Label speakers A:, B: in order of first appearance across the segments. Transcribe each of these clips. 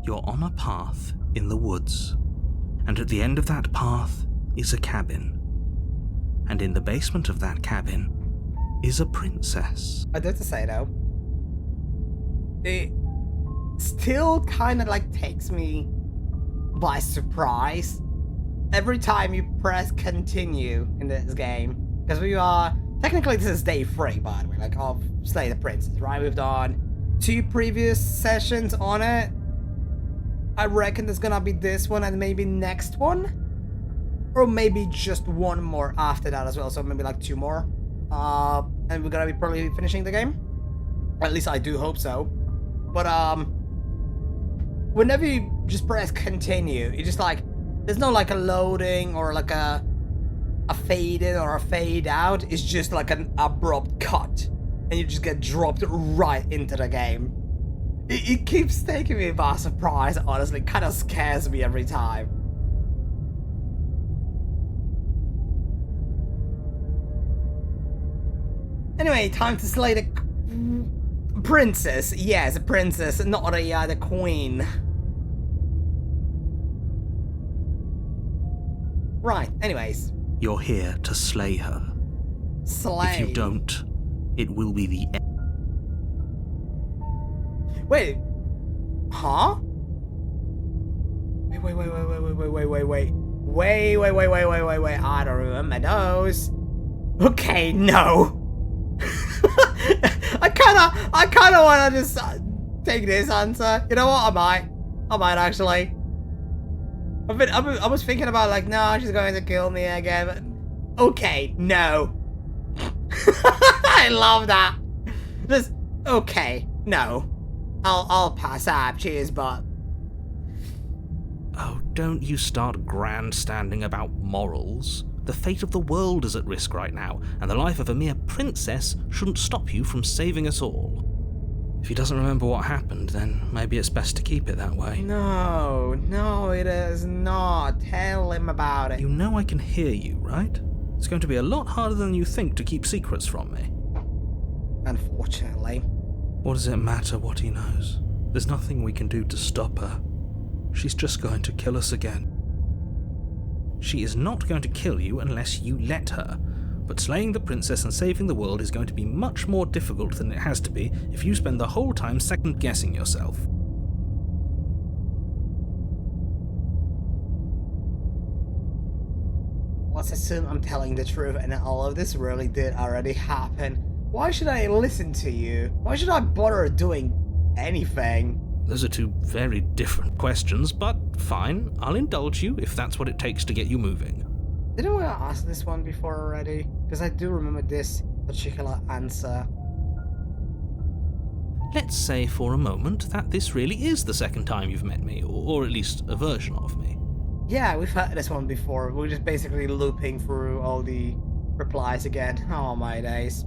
A: You're on a path in the woods, and at the end of that path is a cabin. And in the basement of that cabin is a princess.
B: I do have to say though, it still kind of like takes me by surprise every time you press continue in this game, because we are technically, this is day 3 by the way, like of Slay the Princess, right? We've done 2 previous sessions on it. I reckon there's gonna be this one and maybe next one, or maybe just one more after that as well, so maybe like 2 more, and we're gonna be probably finishing the game. At least I do hope so. But whenever you just press continue, it just like, there's no like a loading or like a fade in or a fade out. It's just like an abrupt cut, and you just get dropped right into the game. It keeps taking me by surprise, honestly. It kind of scares me every time. Anyway, time to slay the princess. Yes, a princess, not the queen. Right, anyways.
A: You're here to slay her.
B: Slay?
A: If you don't, it will be the end.
B: Wait. Huh? Wait. Wait. I don't remember those. Okay, no. I kinda wanna just take this answer. You know what? I might actually. I was thinking about like, no, she's going to kill me again. But okay, no. I love that. Just okay, no. I'll pass up. Cheers, but.
A: Oh, don't you start grandstanding about morals. The fate of the world is at risk right now, and the life of a mere princess shouldn't stop you from saving us all. If he doesn't remember what happened, then maybe it's best to keep it that way.
B: No, it is not. Tell him about it.
A: You know I can hear you, right? It's going to be a lot harder than you think to keep secrets from me.
B: Unfortunately.
A: What does it matter what he knows? There's nothing we can do to stop her. She's just going to kill us again. She is not going to kill you unless you let her, but slaying the princess and saving the world is going to be much more difficult than it has to be if you spend the whole time second-guessing yourself.
B: Let's assume I'm telling the truth and all of this really did already happen. Why should I listen to you? Why should I bother doing anything?
A: Those are 2 very different questions, but fine, I'll indulge you if that's what it takes to get you moving.
B: Didn't we ask this one before already? Because I do remember this particular answer.
A: Let's say for a moment that this really is the second time you've met me, or at least a version of me.
B: Yeah, we've heard this one before. We're just basically looping through all the replies again. Oh my days.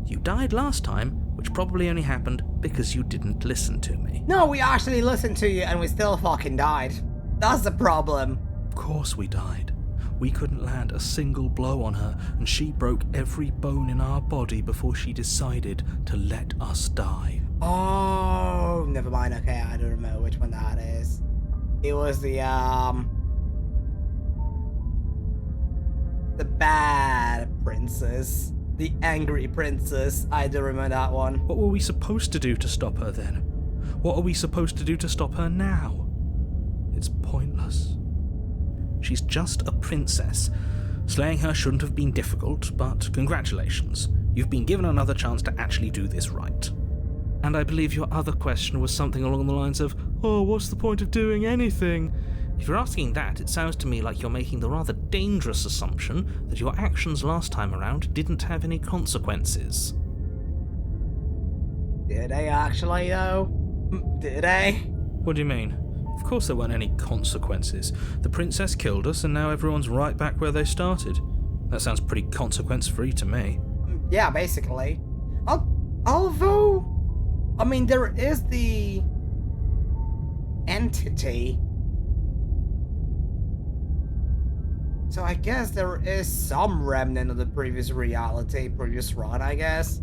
A: You died last time, which probably only happened because you didn't listen to me.
B: No, we actually listened to you and we still fucking died. That's the problem.
A: Of course we died. We couldn't land a single blow on her, and she broke every bone in our body before she decided to let us die.
B: Oh, never mind. Okay, I don't remember which one that is. It was the bad princess. The angry princess. I do remember that one.
A: What were we supposed to do to stop her then? What are we supposed to do to stop her now? It's pointless. She's just a princess. Slaying her shouldn't have been difficult, but congratulations. You've been given another chance to actually do this right. And I believe your other question was something along the lines of, oh, what's the point of doing anything? If you're asking that, it sounds to me like you're making the rather dangerous assumption that your actions last time around didn't have any consequences.
B: Did they actually, though? Did they?
A: What do you mean? Of course there weren't any consequences. The princess killed us and now everyone's right back where they started. That sounds pretty consequence-free to me.
B: Yeah, basically. Although, I mean, there is the entity. So I guess there is some remnant of the previous reality, previous run, I guess.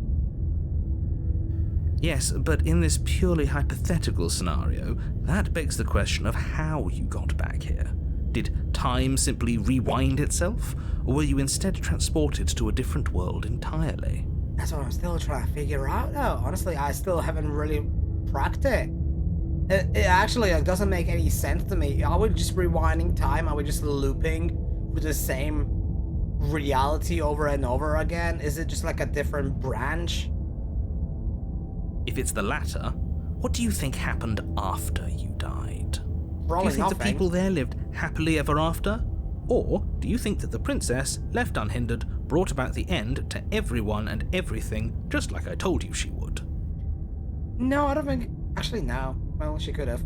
A: Yes, but in this purely hypothetical scenario, that begs the question of how you got back here. Did time simply rewind itself, or were you instead transported to a different world entirely?
B: That's what I'm still trying to figure out, though. Honestly, I still haven't really cracked it. It actually doesn't make any sense to me. Are we just rewinding time? Are we just looping with the same reality over and over again? Is it just like a different branch?
A: If it's the latter, what do you think happened after you died?
B: Probably
A: do you think
B: nothing.
A: the people there lived happily ever after? Or do you think that the princess, left unhindered, brought about the end to everyone and everything, just like I told you she would?
B: No, I don't think... Actually, no. Well, she could have.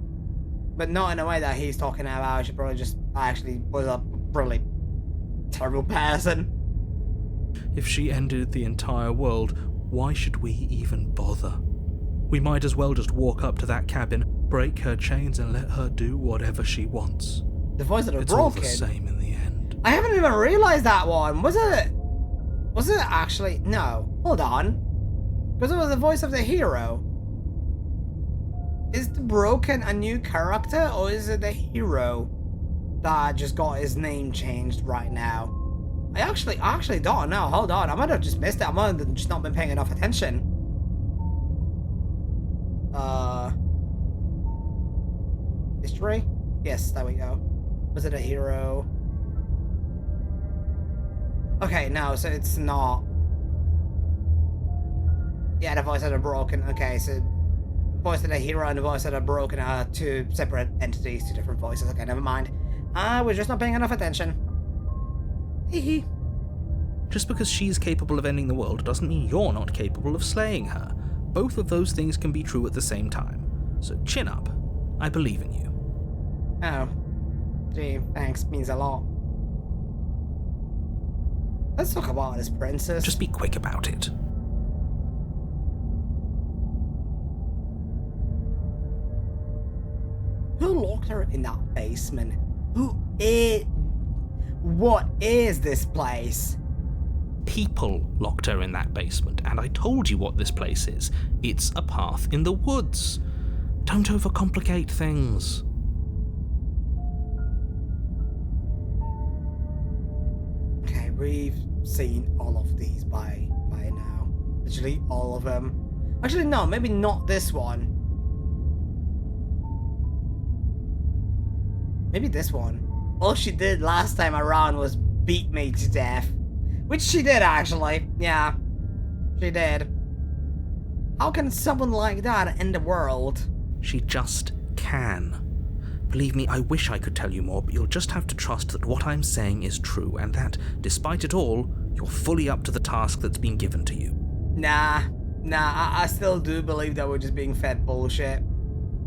B: But not in a way that he's talking about. She probably just actually was a really terrible person.
A: If she ended the entire world, why should we even bother? We might as well just walk up to that cabin, break her chains, and let her do whatever she wants.
B: The voice of the
A: It's
B: broken.
A: all the same in the end.
B: I haven't even realized that one. Was it actually? No. Hold on. Because it was the voice of the hero. Is the broken a new character, or is it the hero that just got his name changed right now? I actually don't know. Hold on. I might have just missed it. I might have just not been paying enough attention. History? Yes, there we go. Was it a hero? Okay, no, so it's not. Yeah, the voice of the broken. Okay, so voice of the hero and the voice of the broken are two separate entities, two different voices. Okay, never mind. I was just not paying enough attention. Hee.
A: Just because she's capable of ending the world doesn't mean you're not capable of slaying her. Both of those things can be true at the same time. So chin up. I believe in you.
B: Oh. Gee, thanks. Means a lot. Let's talk about this princess.
A: Just be quick about it.
B: Who locked her in that basement? What is this place?
A: People locked her in that basement, and I told you what this place is. It's a path in the woods. Don't overcomplicate things.
B: Okay, we've seen all of these by now. Literally all of them. Actually, no, maybe not this one. Maybe this one. All she did last time around was beat me to death. Which she did, actually. Yeah, she did. How can someone like that end the world?
A: She just can. Believe me, I wish I could tell you more, but you'll just have to trust that what I'm saying is true, and that, despite it all, you're fully up to the task that's been given to you.
B: Nah, I still do believe that we're just being fed bullshit.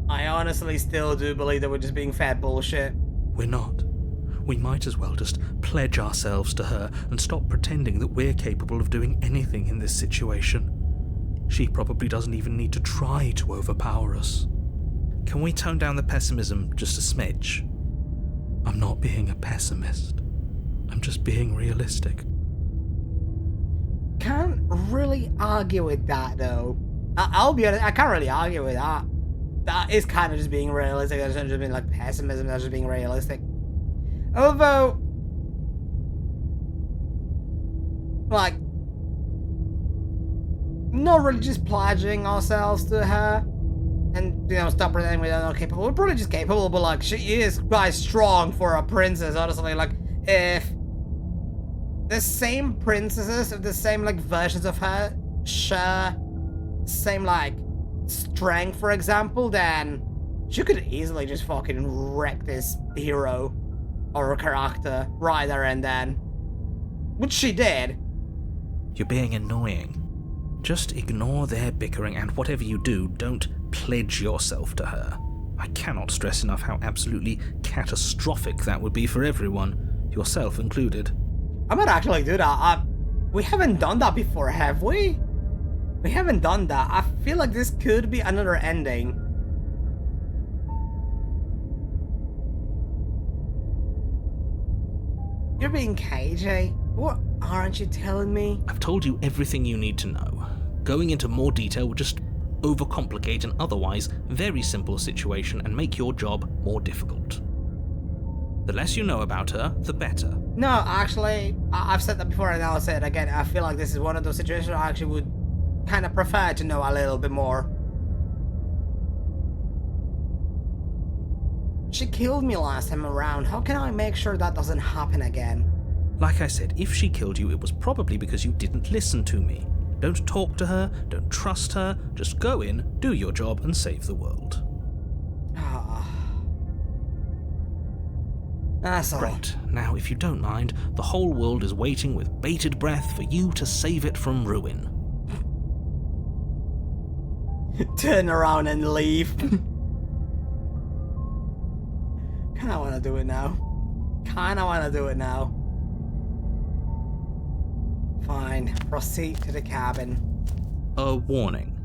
B: I honestly still do believe that we're just being fed bullshit.
A: We're not. We might as well just pledge ourselves to her and stop pretending that we're capable of doing anything in this situation. She probably doesn't even need to try to overpower us. Can we tone down the pessimism just a smidge? I'm not being a pessimist. I'm just being realistic.
B: Can't really argue with that, though. I'll be honest, I can't really argue with that. That is kind of just being realistic. That's not just being like pessimism, that's just being realistic. Although, like, not really just pledging ourselves to her and, you know, stop pretending we're not capable. We're probably just capable, but like, she is quite strong for a princess, honestly. Like, if the same princesses, if the same, like, versions of her share same, like, strength, for example, then she could easily just fucking wreck this hero or a character right there and then. Which she did.
A: You're being annoying. Just ignore their bickering, and whatever you do, don't pledge yourself to her. I cannot stress enough how absolutely catastrophic that would be for everyone, yourself included.
B: I might actually do that. We haven't done that before, have we? We haven't done that. I feel like this could be another ending. You're being cagey. What aren't you telling me?
A: I've told you everything you need to know. Going into more detail would just overcomplicate an otherwise very simple situation and make your job more difficult. The less you know about her, the better.
B: No, actually, I've said that before and I'll say it again. I feel like this is one of those situations I actually would kind of prefer to know a little bit more. She killed me last time around. How can I make sure that doesn't happen again?
A: Like I said, if she killed you, it was probably because you didn't listen to me. Don't talk to her, don't trust her, just go in, do your job, and save the world.
B: That's all.
A: Right, now if you don't mind, the whole world is waiting with bated breath for you to save it from ruin.
B: Turn around and leave. Kinda wanna do it now. Fine, proceed to the cabin.
A: A warning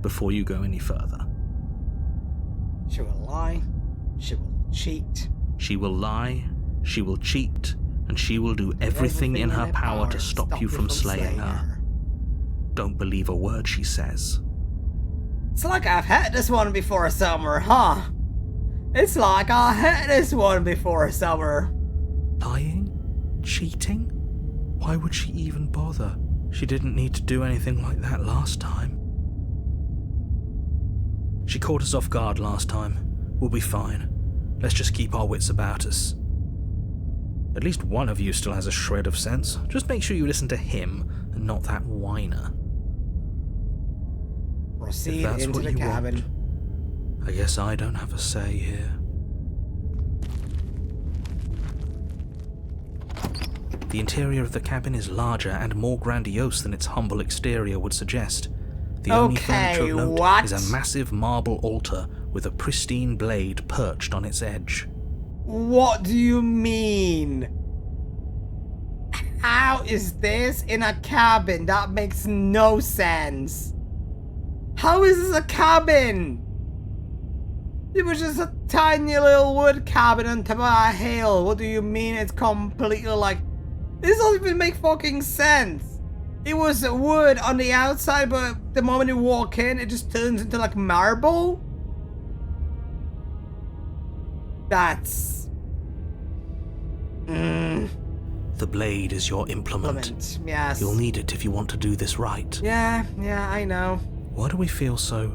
A: before you go any further.
B: She will lie, she will cheat.
A: She will lie, she will cheat, and she will do everything in her power to stop you from slaying her. Don't believe a word she says.
B: It's like I've had this one before summer, huh? It's like I had this one before summer.
A: Lying? Cheating? Why would she even bother? She didn't need to do anything like that last time. She caught us off guard last time. We'll be fine. Let's just keep our wits about us. At least one of you still has a shred of sense. Just make sure you listen to him and not that whiner.
B: Proceed into the cabin.
A: I guess I don't have a say here. The interior of the cabin is larger and more grandiose than its humble exterior would suggest. The only furniture of note is a massive marble altar with a pristine blade perched on its edge.
B: What do you mean? How is this in a cabin? That makes no sense. How is this a cabin? It was just a tiny little wood cabin on top of a hill. What do you mean it's completely like... This doesn't even make fucking sense. It was wood on the outside, but the moment you walk in, it just turns into like marble? That's...
A: The blade is your implement.
B: Yes.
A: You'll need it if you want to do this right.
B: Yeah, I know.
A: Why do we feel so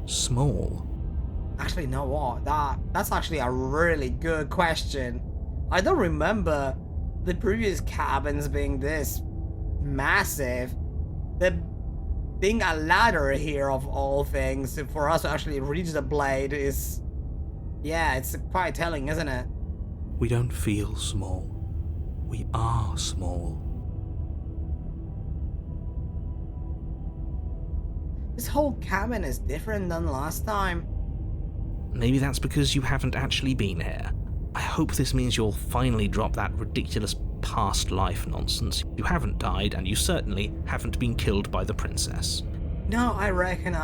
A: small?
B: Actually, you know what? That's actually a really good question. I don't remember the previous cabins being this massive. There being a ladder here of all things for us to actually reach the blade is... Yeah, it's quite telling, isn't it?
A: We don't feel small. We are small.
B: This whole cabin is different than last time.
A: Maybe that's because you haven't actually been here. I hope this means you'll finally drop that ridiculous past life nonsense. You haven't died, and you certainly haven't been killed by the princess.
B: No, I reckon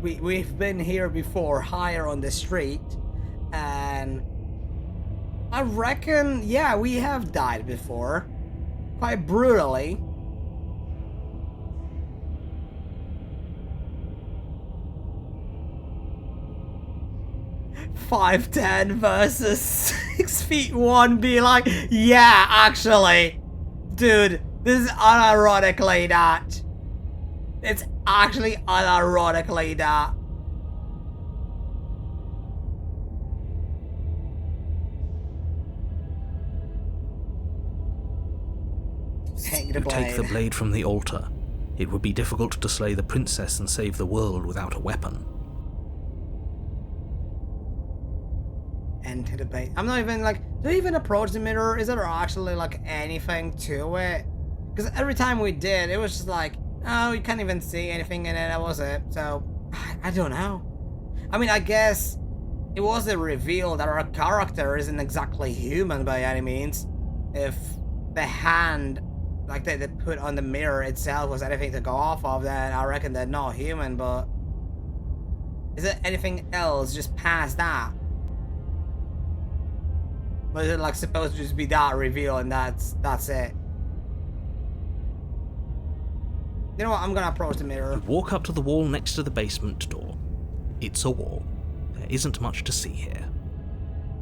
B: we've been here before, higher on the street, and I reckon, yeah, we have died before, quite brutally. .5'10" versus 6'1", be like, yeah, actually, dude, this is unironically that. It's actually unironically that. Take the blade.
A: Take the blade from the altar. It would be difficult to slay the princess and save the world without a weapon.
B: Enter the blade. I'm not even like, do I even approach the mirror? Is there actually like anything to it? Because every time we did, it was just like, oh, you can't even see anything in it. That was it. So, I don't know. I mean, I guess it was a reveal that our character isn't exactly human by any means. If the hand, like they put on the mirror itself, was anything to go off of, then I reckon they're not human, but is there anything else just past that? Or is it like supposed to just be that reveal and that's it? You know what? I'm gonna approach the mirror.
A: Walk up to the wall next to the basement door. It's a wall. There isn't much to see here.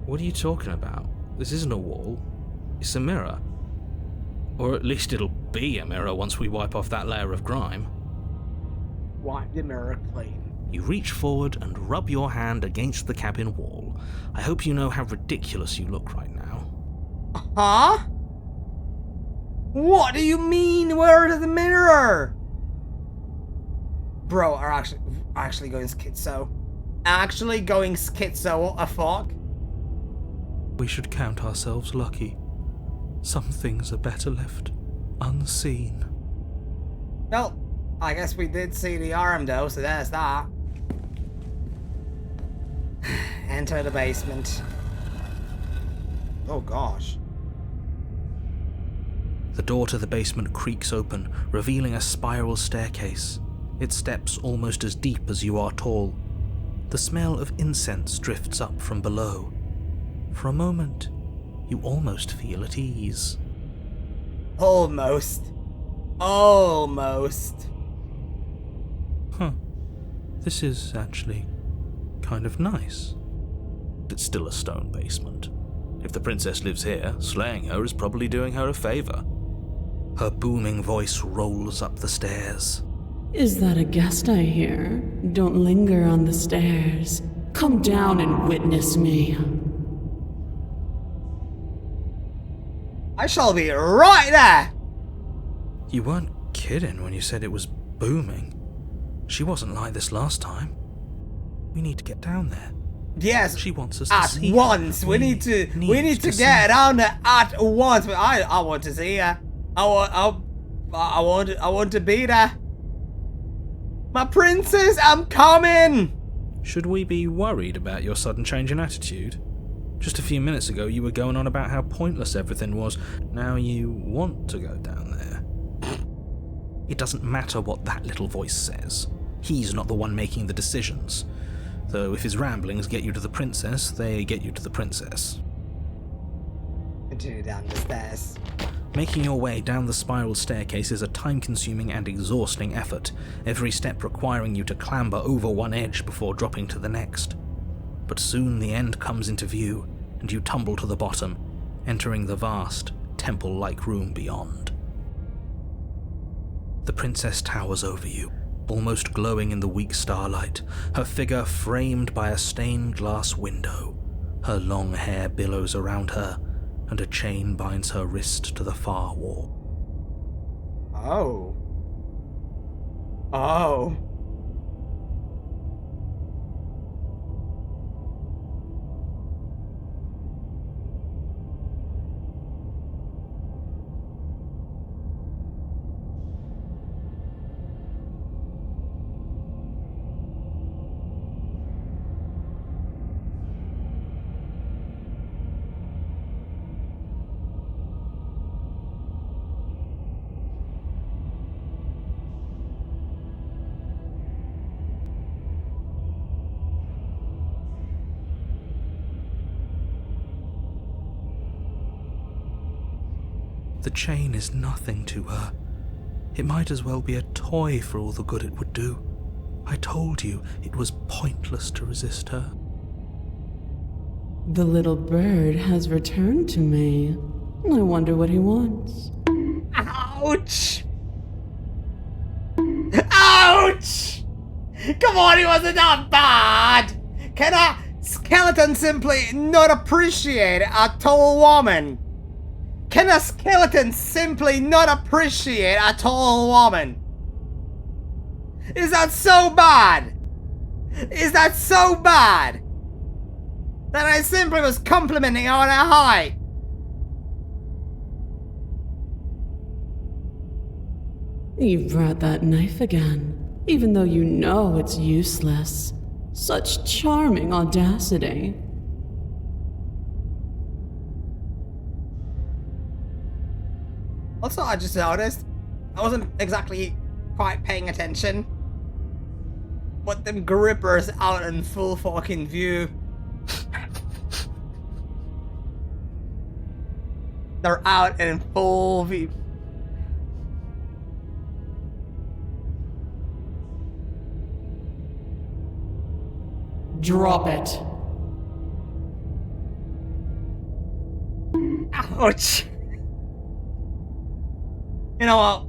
A: What are you talking about? This isn't a wall. It's a mirror. Or at least it'll be a mirror once we wipe off that layer of grime.
B: Wipe the mirror clean.
A: You reach forward and rub your hand against the cabin wall. I hope you know how ridiculous you look right now.
B: Huh? What do you mean? Where is the mirror? Bro, are actually going schizo. Actually going schizo, what the fuck?
A: We should count ourselves lucky. Some things are better left unseen.
B: Well, I guess we did see the arm though, so there's that. Enter the basement. Oh gosh.
A: The door to the basement creaks open, revealing a spiral staircase. Its steps almost as deep as you are tall. The smell of incense drifts up from below. For a moment, you almost feel at ease.
B: Almost. Almost.
A: Huh. This is actually kind of nice. It's still a stone basement. If the princess lives here, slaying her is probably doing her a favor. Her booming voice rolls up the stairs.
C: Is that a guest I hear? Don't linger on the stairs. Come down and witness me.
B: I shall be right there!
A: You weren't kidding when you said it was booming. She wasn't like this last time. We need to get down there.
B: Yes,
A: She wants us to
B: at
A: see her.
B: once. We need to get down there at once. But I want to see her. I want to be there. My princess, I'm coming.
A: Should we be worried about your sudden change in attitude? Just a few minutes ago you were going on about how pointless everything was. Now you want to go down there. It doesn't matter what that little voice says. He's not the one making the decisions. Though if his ramblings get you to the princess, they get you to the princess.
B: Continue down the stairs.
A: Making your way down the spiral staircase is a time-consuming and exhausting effort, every step requiring you to clamber over one edge before dropping to the next. But soon the end comes into view, and you tumble to the bottom, entering the vast, temple-like room beyond. The princess towers over you, almost glowing in the weak starlight, her figure framed by a stained glass window. Her long hair billows around her, and a chain binds her wrist to the far wall.
B: Oh. Oh.
A: The chain is nothing to her. It might as well be a toy for all the good it would do. I told you it was pointless to resist her.
C: The little bird has returned to me. I wonder what he wants.
B: Ouch! Ouch! Come on, he wasn't that bad! Can a skeleton simply not appreciate a tall woman? Can a skeleton simply not appreciate a tall woman? Is that so bad? Is that so bad? That I simply was complimenting her on her height?
C: You brought that knife again, even though you know it's useless. Such charming audacity.
B: Also, I just noticed, I wasn't exactly quite paying attention, but them grippers out in full fucking view. They're out in full view.
C: Drop it.
B: Ouch. You know what?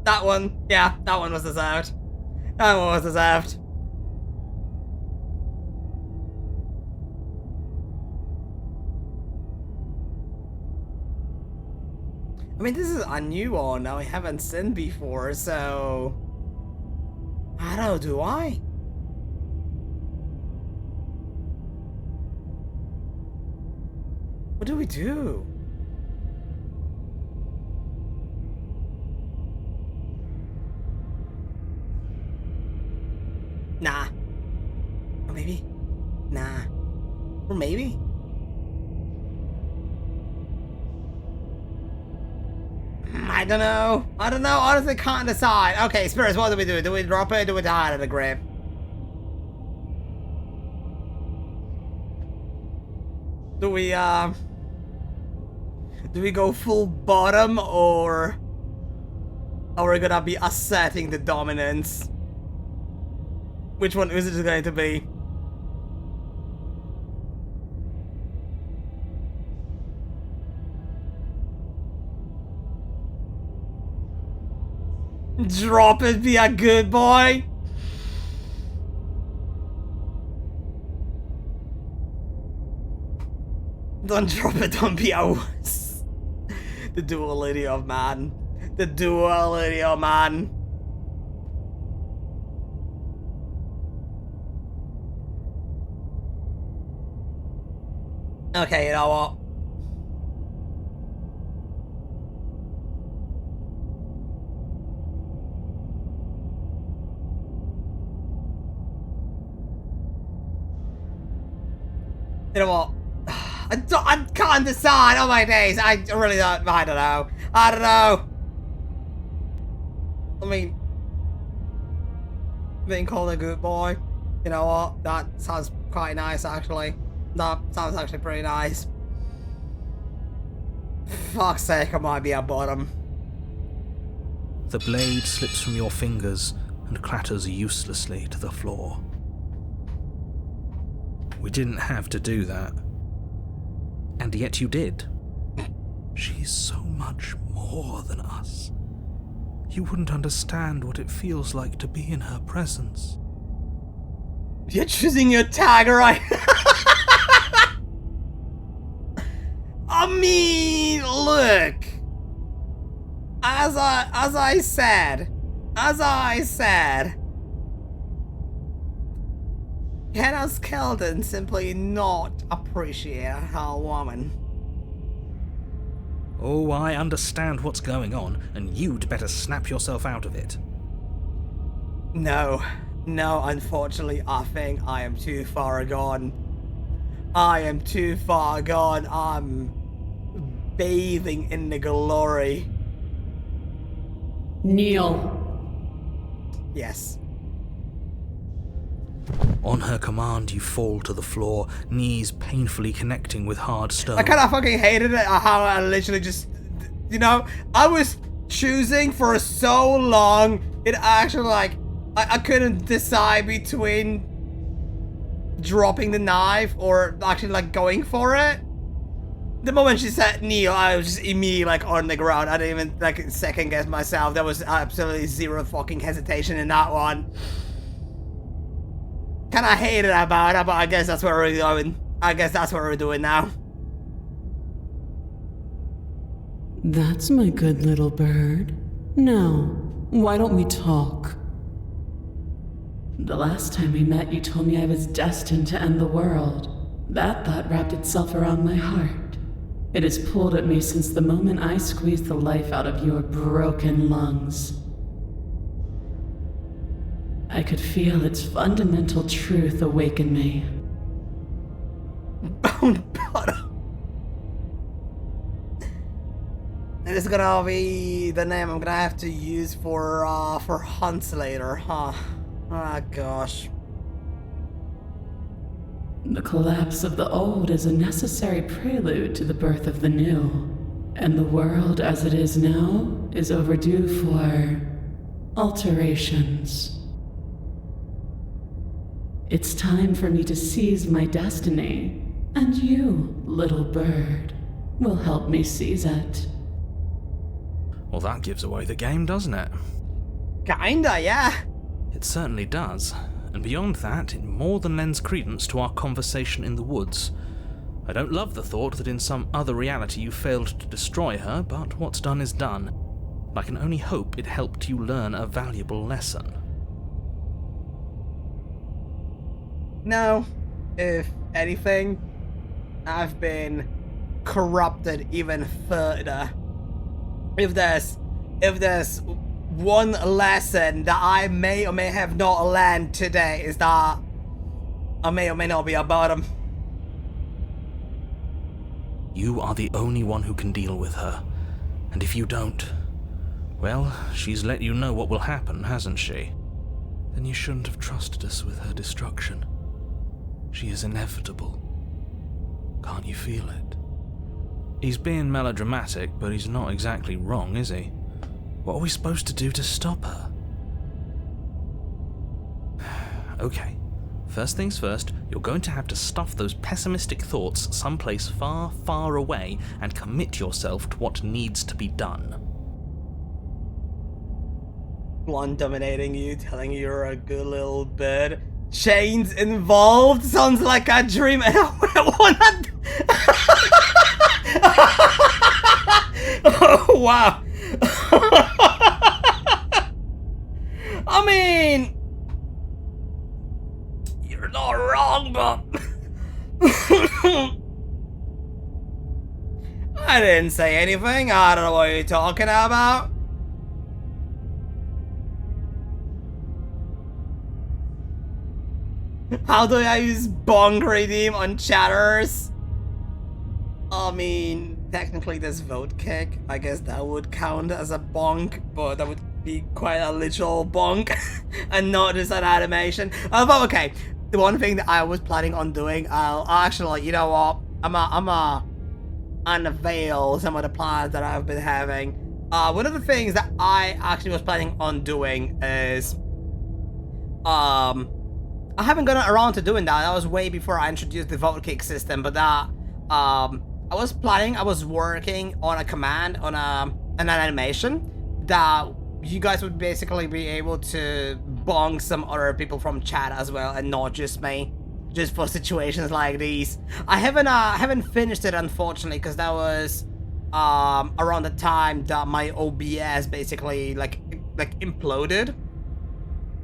B: That one, yeah, that one was deserved. That one was deserved. I mean, this is a new one I haven't seen before, so... I don't know, do I? What do we do? Nah. Or maybe? Nah. Or maybe? I don't know. I don't know. Honestly, can't decide. Okay, spirits, what do we do? Do we drop it or do we die out of the grip? Do we go full bottom or are we gonna be asserting the dominance? Which one is it going to be? Drop it, be a good boy. Don't drop it, don't be a wuss. The duality of man. The duality of man. Okay, you know what? You know what? I can't decide. Oh my days. I really don't. I don't know. I don't know. I mean, being called a good boy. You know what? That sounds quite nice, actually. That sounds actually pretty nice. Fuck's sake, I might be at bottom.
A: The blade slips from your fingers and clatters uselessly to the floor. We didn't have to do that. And yet you did. She's so much more than us. You wouldn't understand what it feels like to be in her presence.
B: You're choosing your tag, right? I mean, look. As I said, Hannah Skeldon simply not appreciate her woman.
A: Oh, I understand what's going on, and you'd better snap yourself out of it.
B: No, unfortunately, I think I am too far gone. I'm bathing in the glory.
C: Kneel.
B: Yes.
A: On her command, you fall to the floor, knees painfully connecting with hard stone.
B: I kind of fucking hated it, how I literally just, you know, I was choosing for so long, it actually, like, I couldn't decide between dropping the knife or actually, like, going for it. The moment she said kneel, I was just immediately, like, on the ground. I didn't even, like, second guess myself. There was absolutely zero fucking hesitation in that one. Kinda hated about it, but I guess that's what we're doing. I guess that's what we're doing now.
C: That's my good little bird. Now, why don't we talk? The last time we met, you told me I was destined to end the world. That thought wrapped itself around my heart. It has pulled at me since the moment I squeezed the life out of your broken lungs. I could feel its fundamental truth awaken me.
B: Bone bottom. It is gonna be the name I'm gonna have to use for hunts later, huh? Ah, gosh.
C: The collapse of the old is a necessary prelude to the birth of the new. And the world as it is now is overdue for alterations. It's time for me to seize my destiny. And you, little bird, will help me seize it.
A: Well, that gives away the game, doesn't it?
B: Kinda, yeah.
A: It certainly does. And beyond that, it more than lends credence to our conversation in the woods. I don't love the thought that in some other reality you failed to destroy her, but what's done is done. I can only hope it helped you learn a valuable lesson.
B: No, if anything, I've been corrupted even further. If there's one lesson that I may or may have not learned today, is that I may or may not be a bottom.
A: You are the only one who can deal with her, and if you don't, well, she's let you know what will happen, hasn't she? Then you shouldn't have trusted us with her destruction. She is inevitable. Can't you feel it? He's being melodramatic, but he's not exactly wrong, is he? What are we supposed to do to stop her? Okay, first things first, you're going to have to stuff those pessimistic thoughts someplace far, far away and commit yourself to what needs to be done.
B: Blonde dominating you, telling you you're a good little bird. Chains involved? Sounds like a dream. Oh, wow. I mean, you're not wrong, but I didn't say anything. I don't know what you're talking about. How do I use bonk redeem on chatters? I mean, technically there's vote kick. I guess that would count as a bonk, but that would be quite a literal bonk and not just an animation. But okay, the one thing that I was planning on doing, I'll actually, you know what? I'm unveil some of the plans that I've been having. One of the things that I actually was planning on doing is, I haven't gotten around to doing that. That was way before I introduced the vote kick system, but that, I was working on a command, on an animation that you guys would basically be able to bonk some other people from chat as well, and not just me, just for situations like these. I haven't finished it, unfortunately, because that was around the time that my OBS basically like imploded,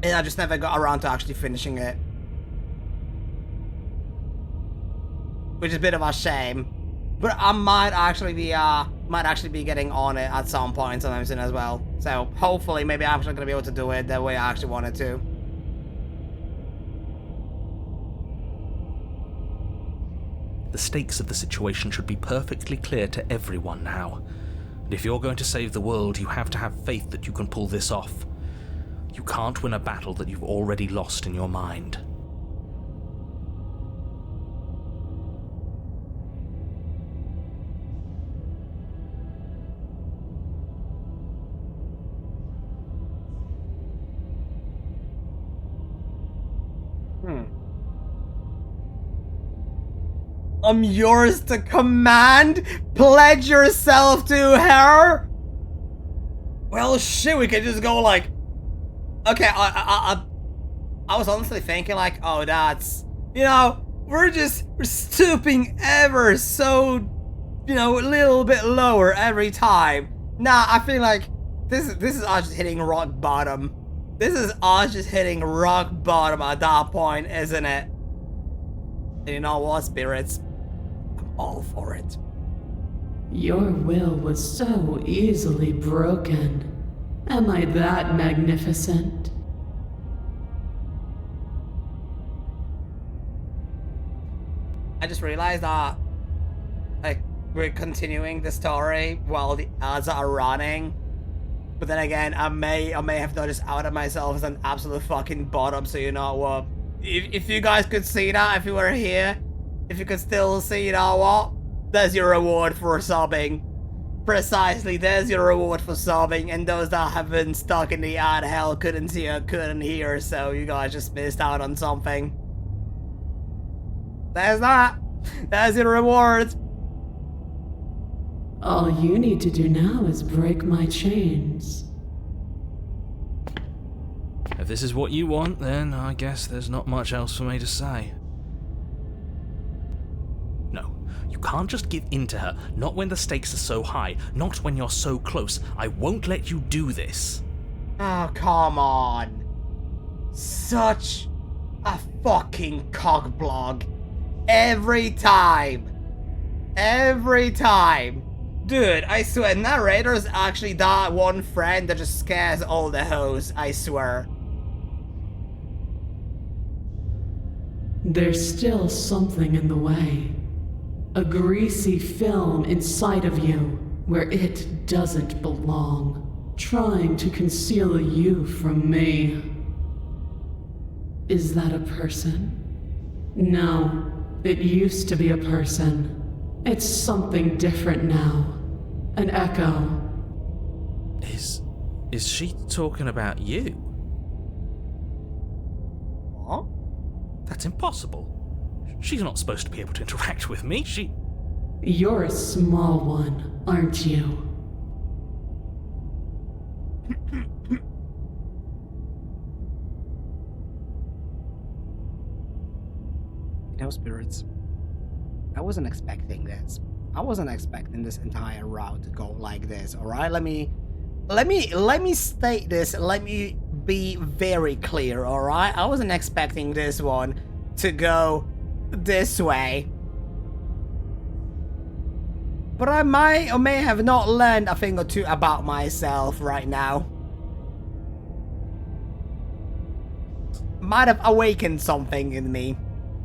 B: and I just never got around to actually finishing it, which is a bit of a shame. But I might actually be getting on it at some point sometime soon as well. So hopefully, maybe I'm actually gonna be able to do it the way I actually wanted to.
A: The stakes of the situation should be perfectly clear to everyone now. And if you're going to save the world, you have to have faith that you can pull this off. You can't win a battle that you've already lost in your mind.
B: I'm yours to command? Pledge yourself to her? Well, shit, we could just go like... Okay, I was honestly thinking like, oh, that's... You know, we're stooping ever so, you know, a little bit lower every time. Nah, I feel like this is us just hitting rock bottom. This is us just hitting rock bottom at that point, isn't it? And you know what, spirits? I'm all for it.
C: Your will was so easily broken. Am I that magnificent?
B: I just realized that, like, we're continuing the story while the ads are running. But then again, I may have noticed out of myself as an absolute fucking bottom, so you know what? If you guys could see that, if you were here, if you could still see, you know what? There's your reward for subbing. Precisely, there's your reward for subbing, and those that have been stuck in the ad hell couldn't see or couldn't hear, so you guys just missed out on something. There's that. There's your reward.
C: All you need to do now is break my chains.
A: If this is what you want, then I guess there's not much else for me to say. No, you can't just give in to her. Not when the stakes are so high. Not when you're so close. I won't let you do this.
B: Oh, come on. Such a fucking cockblog. Every time. Every time. Dude, I swear, Narrator's actually that one friend that just scares all the hoes, I swear.
C: There's still something in the way. A greasy film inside of you where it doesn't belong, trying to conceal you from me. Is that a person? No, it used to be a person. It's something different now. An echo.
A: Is she talking about you?
B: What?
A: That's impossible. She's not supposed to be able to interact with me.
C: You're a small one, aren't you?
B: You know, spirits, I wasn't expecting this. I wasn't expecting this entire route to go like this, alright? Let me state this, let me be very clear, alright? I wasn't expecting this one to go this way. But I might or may have not learned a thing or two about myself right now. Might have awakened something in me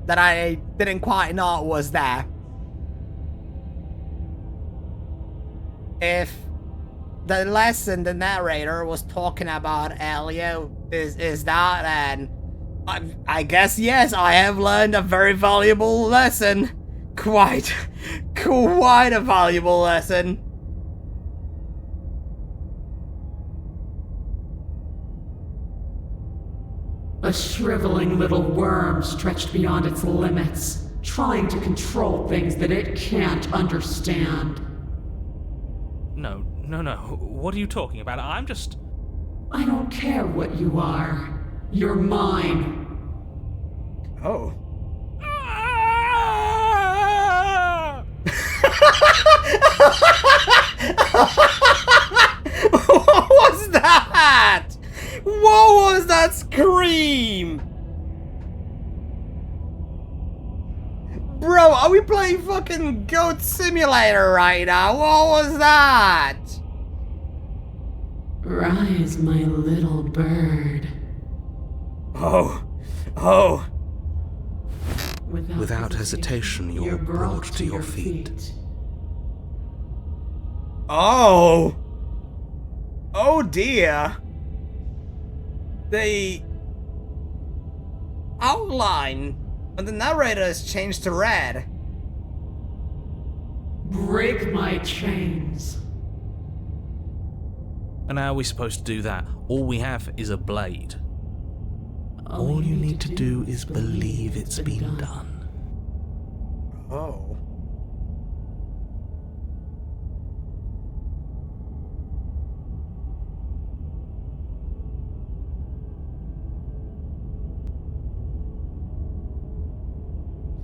B: that I didn't quite know was there. If the lesson the narrator was talking about earlier is that, and I guess yes, I have learned a very valuable lesson. Quite a valuable lesson.
C: A shriveling little worm stretched beyond its limits, trying to control things that it can't understand.
A: No. What are you talking about? I'm just...
C: I don't care what you are. You're mine.
B: Oh. What was that? What was that scream? Bro, are we playing fucking Goat Simulator right now? What was that?
C: Rise, my little bird.
B: Oh.
A: Without hesitation, you're brought to your feet.
B: Oh. Oh dear. The outline on the narrator has changed to red.
C: Break my chains.
A: And how are we supposed to do that? All we have is a blade. All you need to do is believe it's been done.
B: Oh.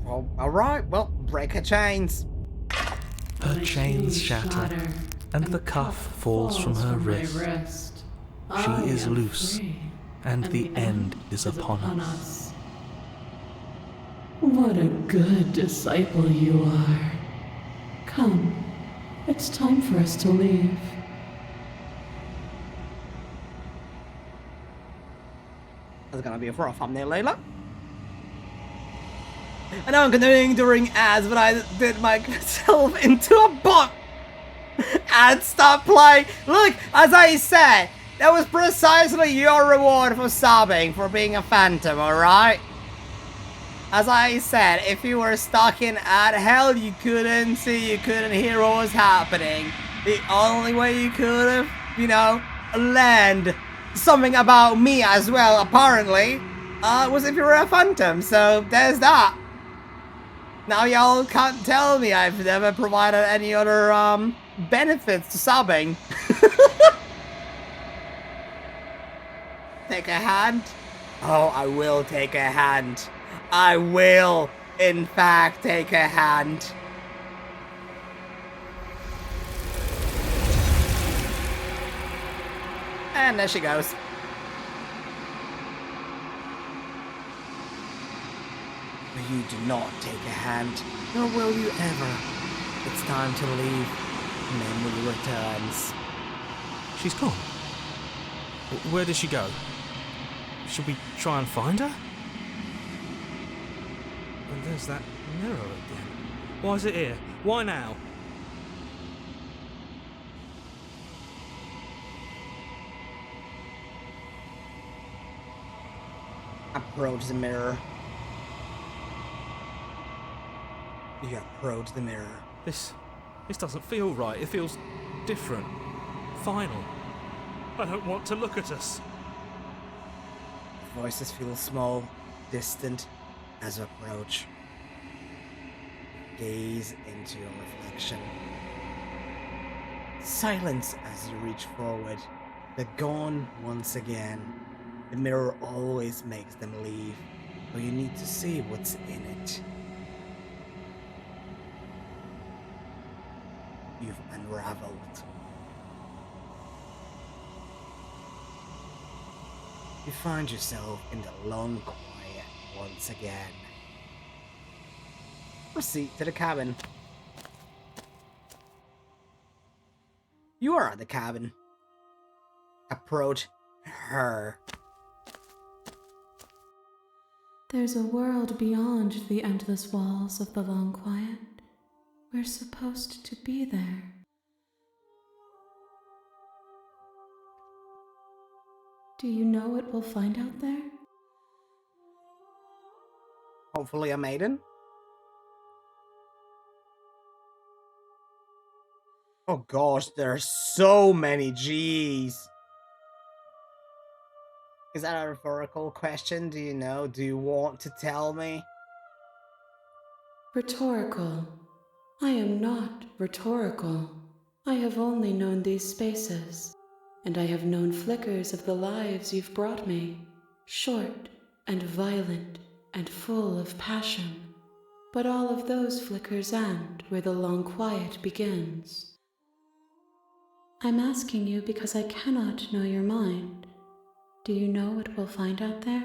B: Oh, alright, well, break her chains.
A: Her chains shatter, and the cuff falls from her wrist. She is loose, and the end is upon us.
C: What a good disciple you are. Come, it's time for us to leave.
B: That's gonna be for a thumbnail later. I know I'm continuing during ads, but I did myself into a bot. And stop playing. Look, as I said, that was precisely your reward for sobbing, for being a phantom, alright? As I said, if you were stuck in ad hell, you couldn't see, you couldn't hear what was happening. The only way you could have, you know, learned something about me as well, apparently, was if you were a phantom, so there's that. Now y'all can't tell me I've never provided any other benefits to subbing. Take a hand? Oh, I will take a hand. I will, in fact, take a hand. And there she goes. You do not take a hand, nor will you ever. It's time to leave. Memory returns.
A: She's gone. Where did she go? Should we try and find her? And there's that mirror again. Why is it here? Why now?
B: Approach the mirror. You approach the mirror.
A: This doesn't feel right. It feels different. Final. I don't want to look at us.
B: Voices feel small, distant as you approach. Gaze into your reflection. Silence as you reach forward. They're gone once again. The mirror always makes them leave, but you need to see what's in it. You've unraveled. You find yourself in the long quiet once again. Proceed to the cabin. You are at the cabin. Approach her.
C: There's a world beyond the endless walls of the long quiet. We're supposed to be there. Do you know what we'll find out there?
B: Hopefully a maiden. Oh gosh, there are so many G's. Is that a rhetorical question? Do you know? Do you want to tell me?
C: Rhetorical. I am not rhetorical. I have only known these spaces, and I have known flickers of the lives you've brought me, short and violent and full of passion. But all of those flickers end where the long quiet begins. I'm asking you because I cannot know your mind. Do you know what we'll find out there?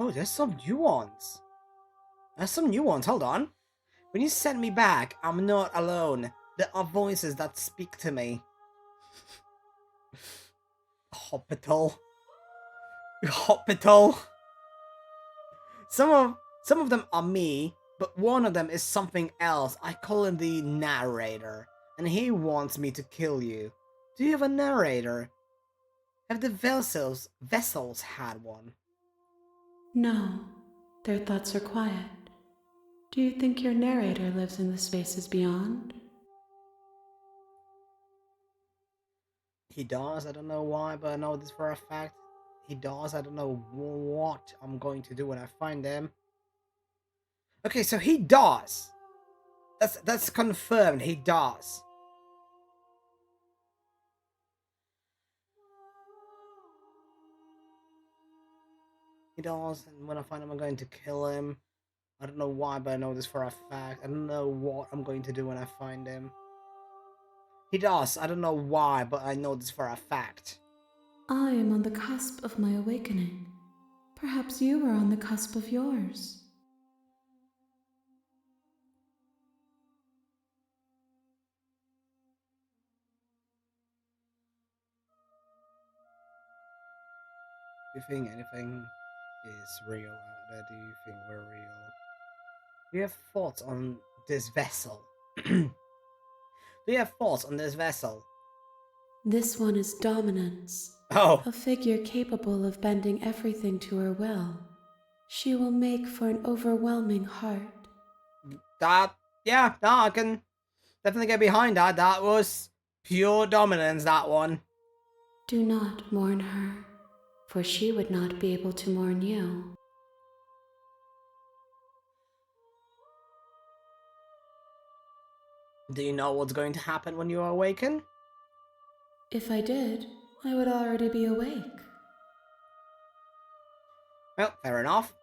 B: Oh, there's some nuance. There's some nuance. Hold on. When you send me back, I'm not alone. There are voices that speak to me. Hospital. Hospital. Some of them are me, but one of them is something else. I call him the Narrator, and he wants me to kill you. Do you have a narrator? Have the vessels had one?
C: No, their thoughts are quiet. Do you think your narrator lives in the spaces beyond?
B: He does, I don't know why, but I know this for a fact. He does, I don't know what I'm going to do when I find him. Okay, so he does. That's confirmed, he does. He does, and when I find him, I'm going to kill him. I don't know why, but I know this for a fact. I don't know what I'm going to do when I find him. He does, I don't know why, but I know this for a fact.
C: I am on the cusp of my awakening. Perhaps you are on the cusp of yours.
B: Do you think anything is real out there? Do you think we're real? Do you have thoughts on this vessel? Do you have thoughts on this vessel?
C: This one is dominance.
B: Oh.
C: A figure capable of bending everything to her will. She will make for an overwhelming heart.
B: Yeah, no, I can definitely get behind that. That was Pure dominance, that one.
C: Do not mourn her, for she would not be able to mourn you.
B: Do you know what's going to happen when you awaken?
C: If I did, I would already be awake.
B: Well, fair enough.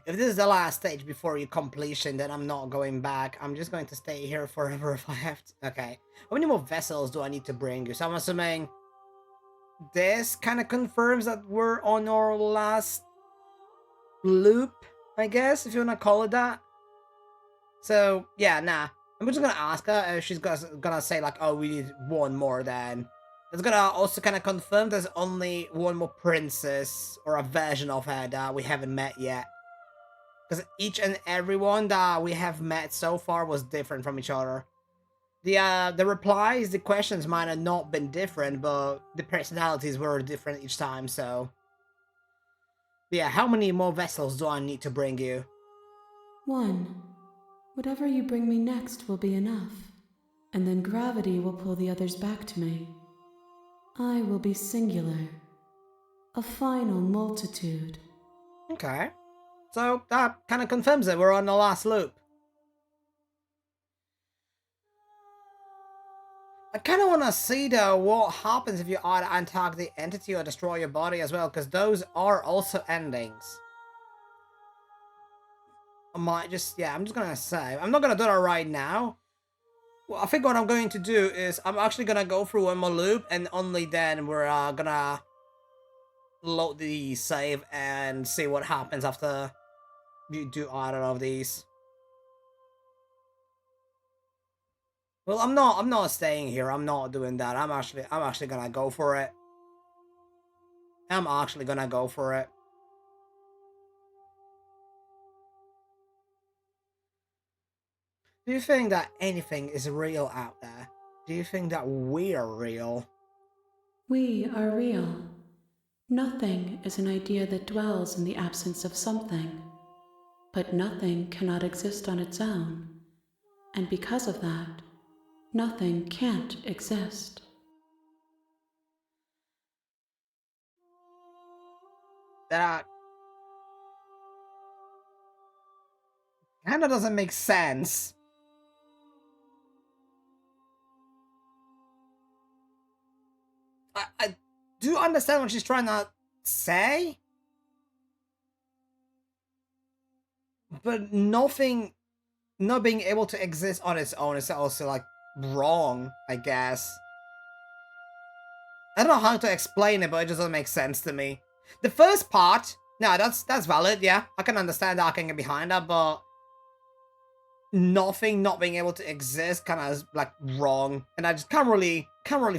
B: If this is the last stage before your completion, then I'm not going back. I'm just going to stay here forever if I have to. Okay. How many more vessels do I need to bring you? So I'm assuming this kind of confirms that we're on our last loop, I guess, if you want to call it that. So, yeah, nah. I'm just gonna ask her if she's gonna say, like, oh, we need one more then. It's gonna also kind of confirm there's only one more princess, or a version of her that we haven't met yet. Because each and every one that we have met so far was different from each other. The replies, the questions might have not been different, but the personalities were different each time, so... Yeah, how many more vessels do I need to bring you?
C: 1. Whatever you bring me next will be enough, and then gravity will pull the others back to me. I will be singular, a final multitude.
B: Okay. So that kind of confirms it. We're on the last loop. I kind of want to see, though, what happens if you either attack the entity or destroy your body as well, because those are also endings. I might just, yeah, I'm just going to say. I'm not going to do that right now. Well, I think what I'm going to do is I'm actually going to go through one more loop, and only then we're going to load the save and see what happens after you do either of these. Well, I'm not staying here. I'm not doing that. I'm actually gonna go for it. I'm actually gonna go for it. Do you think that anything is real out there? Do you think that we're real?
C: We are real. Nothing is an idea that dwells in the absence of something. But nothing cannot exist on its own. And because of that, nothing can't exist.
B: That kind of doesn't make sense. I do understand what she's trying to say, but nothing not being able to exist on its own is also, like, wrong, I guess. I don't know how to explain it, but it just doesn't make sense to me. The first part, no, that's valid, yeah. I can understand that, I can get behind that, but nothing not being able to exist kind of is, like, wrong. And I just can't really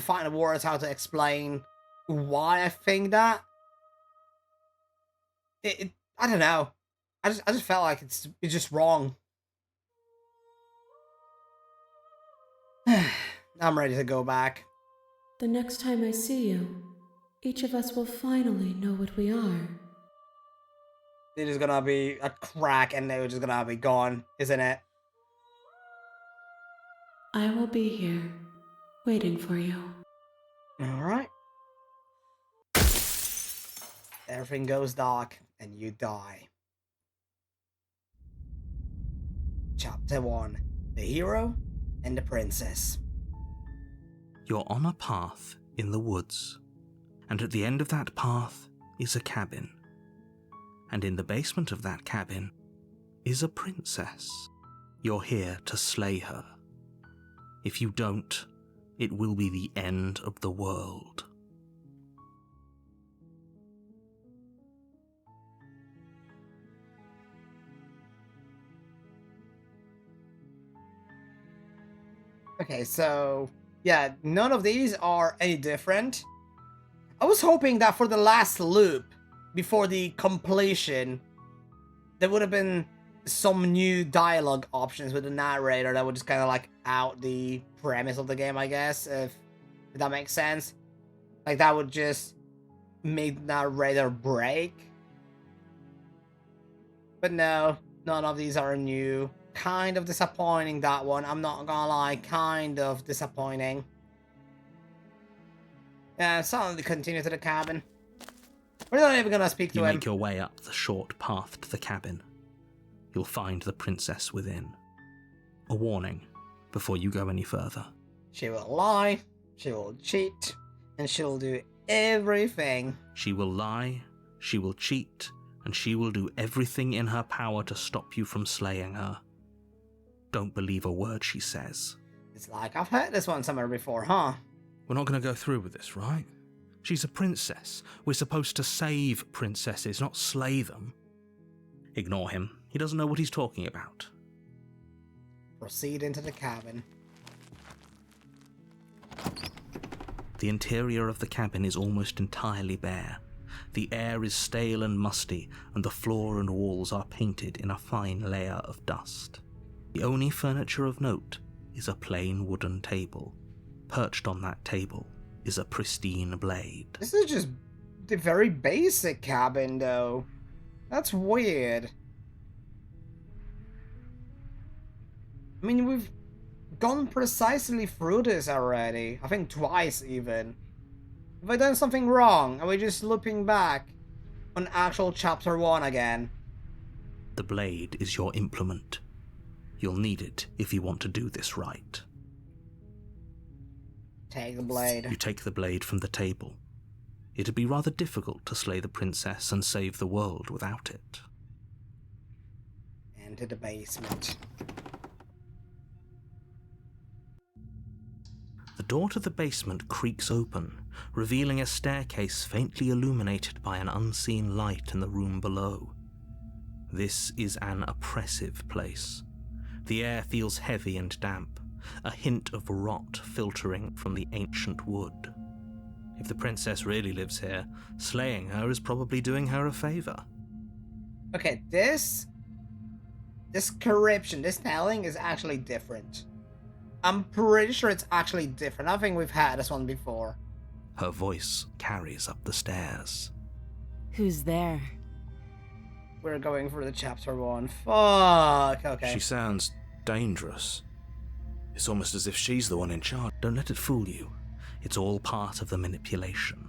B: find the words how to explain why I think that. I don't know. I just felt like it's just wrong. I'm ready to go back.
C: The next time I see you, each of us will finally know what we are.
B: It is gonna be a crack and they're just gonna be gone, isn't it?
C: I will be here, waiting for you.
B: Alright. Everything goes dark and you die. Chapter 1. The Hero and the Princess.
A: You're on a path in the woods, and at the end of that path is a cabin. And in the basement of that cabin is a princess. You're here to slay her. If you don't, it will be the end of the world.
B: Okay, so yeah, none of these are any different. I was hoping that for the last loop, before the completion, there would have been some new dialogue options with the narrator that would just kind of like out the premise of the game, I guess, if that makes sense. Like that would just make the narrator break. But no, none of these are new. kind of disappointing, that one. I'm not gonna lie, kind of disappointing. Yeah, so we continue to the cabin. We're not even gonna speak to
A: You
B: him.
A: make your way up the short path to the cabin. You'll find the princess within. A warning before you go any further.
B: She will lie, she will cheat, and she'll do everything.
A: She will lie, she will cheat, and she will do everything in her power to stop you from slaying her. Don't believe a word she says.
B: It's like I've heard this one somewhere before, huh?
A: We're not going to go through with this, right? She's a princess. We're supposed to save princesses, not slay them. Ignore him. He doesn't know what he's talking about.
B: Proceed into the cabin.
A: The interior of the cabin is almost entirely bare. The air is stale and musty, and the floor and walls are painted in a fine layer of dust. The only furniture of note is a plain wooden table. Perched on that table is a pristine blade.
B: This is just the very basic cabin, though. That's weird. I mean, we've gone precisely through this already. I think twice, even. Have I done something wrong? Are we just looping back on actual chapter 1 again?
A: The blade is your implement. You'll need it if you want to do this right.
B: Take the blade.
A: You take the blade from the table. It'd be rather difficult to slay the princess and save the world without it.
B: Into the basement.
A: The door to the basement creaks open, revealing a staircase faintly illuminated by an unseen light in the room below. This is an oppressive place. The air feels heavy and damp, a hint of rot filtering from the ancient wood. If the princess really lives here, slaying her is probably doing her a favor.
B: Okay, this description, this telling is actually different. I'm pretty sure it's actually different. I think we've had this one before.
A: Her voice carries up the stairs.
C: Who's there?
B: We're going for the chapter 1. Fuck, okay.
A: She sounds dangerous. It's almost as if she's the one in charge. Don't let it fool you. It's all part of the manipulation.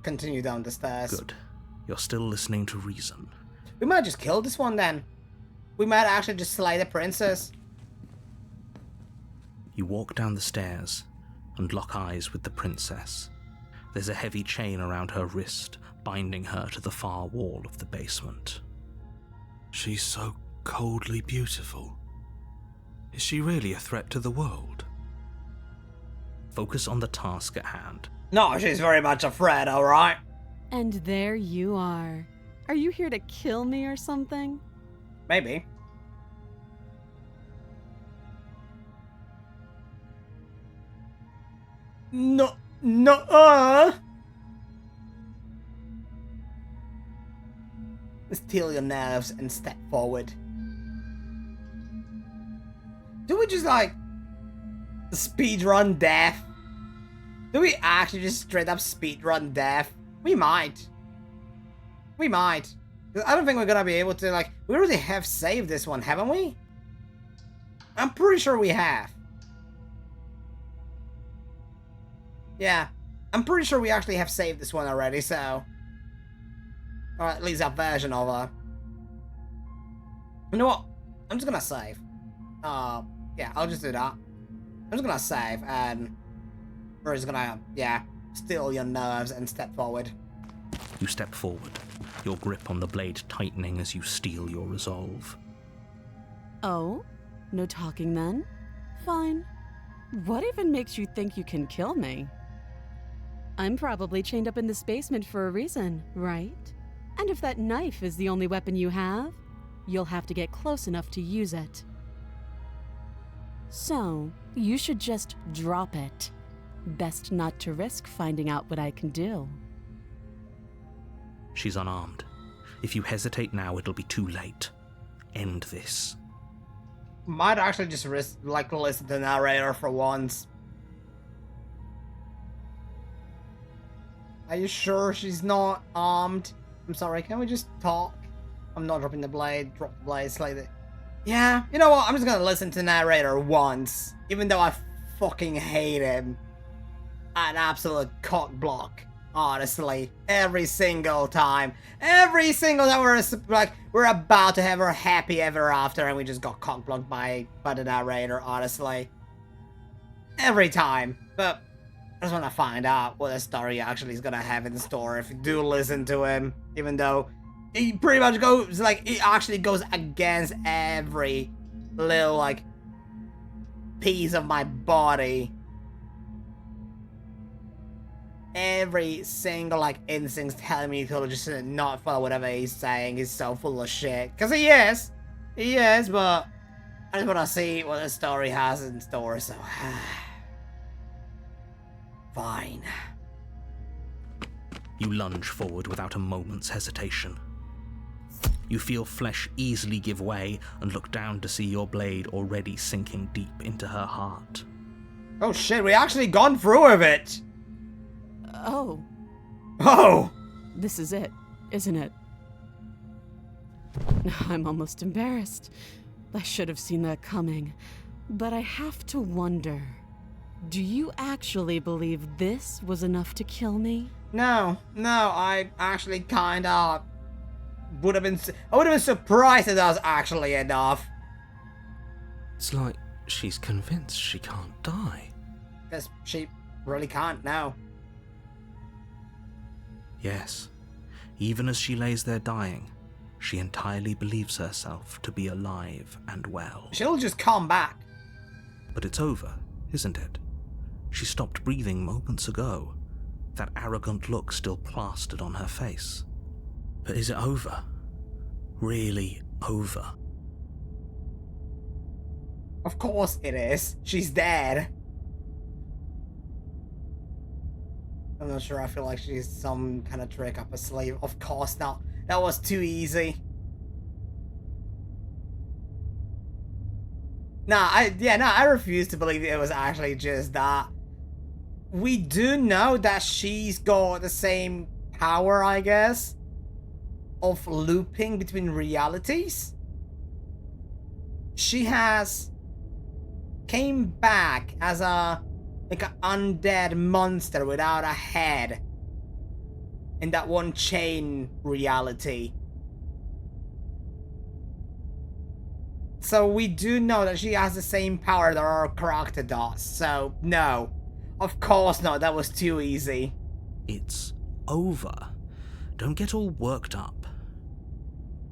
B: Continue down the stairs.
A: Good. You're still listening to reason.
B: We might just kill this one then. We might actually just slay the princess.
A: You walk down the stairs and lock eyes with the princess. There's a heavy chain around her wrist, binding her to the far wall of the basement. She's so coldly beautiful. Is she really a threat to the world? Focus on the task at hand.
B: No, she's very much a threat, alright?
C: And there you are. Are you here to kill me or something?
B: Maybe. No, Still your nerves and step forward. Do we just like speedrun death? Do we actually just straight up speedrun death? We might. We might. I don't think we're gonna be able to, like, we already have saved this one, haven't we? I'm pretty sure we have. Yeah, I'm pretty sure we actually have saved this one already, so... Or at least a version of her. You know what? I'm just gonna save. Yeah, I'll just do that. I'm just gonna save, and we're just gonna, yeah, still your nerves and step forward.
A: You step forward, your grip on the blade tightening as you steel your resolve.
C: Oh? No talking then? Fine. What even makes you think you can kill me? I'm probably chained up in this basement for a reason, right? And if that knife is the only weapon you have, you'll have to get close enough to use it. So, you should just drop it. Best not to risk finding out what I can do.
A: She's unarmed. If you hesitate now, it'll be too late. End this.
B: Might actually just risk, like, listen to the narrator for once. Are you sure she's not armed? I'm sorry, can we just talk? I'm not dropping the blade. Drop the blade slightly. Yeah, you know what? I'm just gonna listen to Narrator once. Even though I fucking hate him. An absolute cock block. Honestly. Every single time. Every single time we're about to have our happy ever after and we just got cock blocked by the Narrator, honestly. Every time. But I just want to find out what the story actually is gonna have in store if you do listen to him. Even though he pretty much goes, like, he actually goes against every little, like, piece of my body. Every single, like, instinct's telling me to just not follow whatever he's saying. He's so full of shit. Because he is. He is, but I just want to see what the story has in store, so... Fine.
A: You lunge forward without a moment's hesitation. You feel flesh easily give way and look down to see your blade already sinking deep into her heart.
B: Oh shit, we actually gone through with it!
C: Oh.
B: Oh!
C: This is it, isn't it? I'm almost embarrassed. I should have seen that coming. But I have to wonder, do you actually believe this was enough to kill me?
B: No, I actually kinda I would have been surprised if that was actually enough.
A: It's like she's convinced she can't die.
B: Because she really can't now.
A: Yes, even as she lays there dying, she entirely believes herself to be alive and well.
B: She'll just come back.
A: But it's over, isn't it? She stopped breathing moments ago, that arrogant look still plastered on her face. But is it over? Really over?
B: Of course it is. She's dead. I'm not sure, I feel like she's some kind of trick up her sleeve. Of course not. That was too easy. I refuse to believe it was actually just that. We do know that she's got the same power, I guess, of looping between realities. She has came back as an undead monster without a head in that one chain reality. So we do know that she has the same power that our character does. So no, of course not. That was too easy.
A: It's over. Don't get all worked up.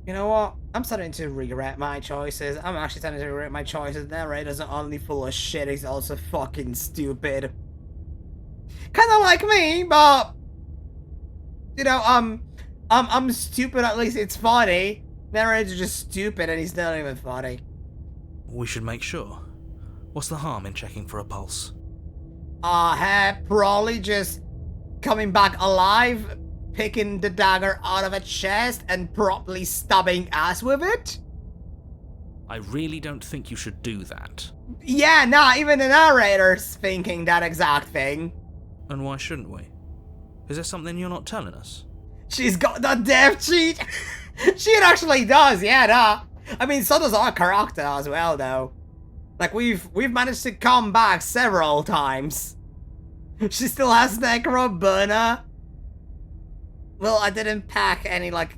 B: You know what? I'm starting to regret my choices. I'm actually starting to regret my choices. Narrator's not only full of shit, he's also fucking stupid. Kinda like me, but... You know, I'm stupid, at least it's funny. Narrator's just stupid and he's not even funny.
A: We should make sure. What's the harm in checking for a pulse?
B: Probably just coming back alive, picking the dagger out of a chest and properly stabbing us with it?
A: I really don't think you should do that.
B: Yeah, nah, even the narrator's thinking that exact thing.
A: And why shouldn't we? Is there something you're not telling us?
B: She's got the death cheat! She actually does, yeah, nah. I mean, so does our character as well, though. Like, we've managed to come back several times. She still has Necro Burner. Well, I didn't pack any, like,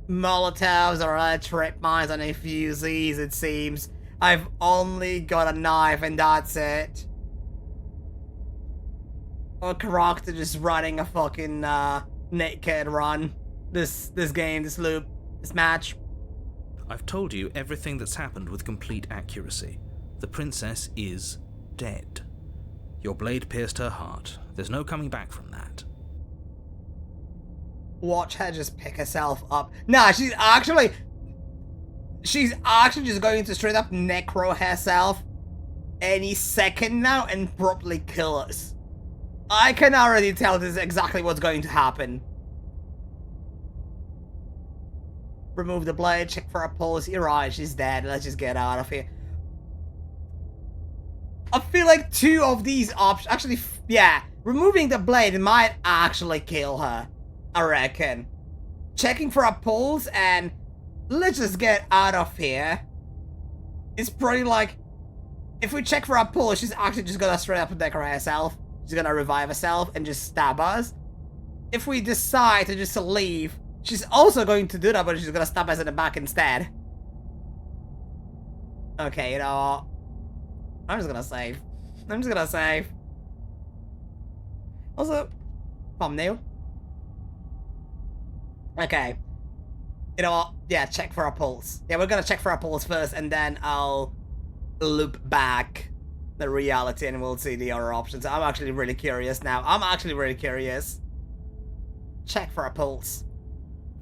B: Molotovs or trip mines on any fusees, it seems. I've only got a knife and that's it. Our character just running a fucking, naked run. This game, this loop, this match.
A: I've told you everything that's happened with complete accuracy. The princess is dead. Your blade pierced her heart. There's no coming back from that.
B: Watch her just pick herself up. Nah, she's actually just going to straight up necro herself any second now and properly kill us. I can already tell this is exactly what's going to happen. Remove the blade, check for a pulse. You're right, she's dead. Let's just get out of here. I feel like two of these options, actually, yeah, removing the blade might actually kill her, I reckon. Checking for a pulse and let's just get out of here. It's probably like, if we check for our pulse, she's actually just gonna straight up decorate herself. She's gonna revive herself and just stab us. If we decide to just leave, she's also going to do that, but she's gonna stab us in the back instead. Okay, you know what? I'm just gonna save. I'm just gonna save. Also, thumbnail. Okay. You know what? Yeah, check for our pulse. Yeah, we're gonna check for our pulse first, and then I'll loop back the reality and we'll see the other options. I'm actually really curious now. I'm actually really curious. Check for a pulse.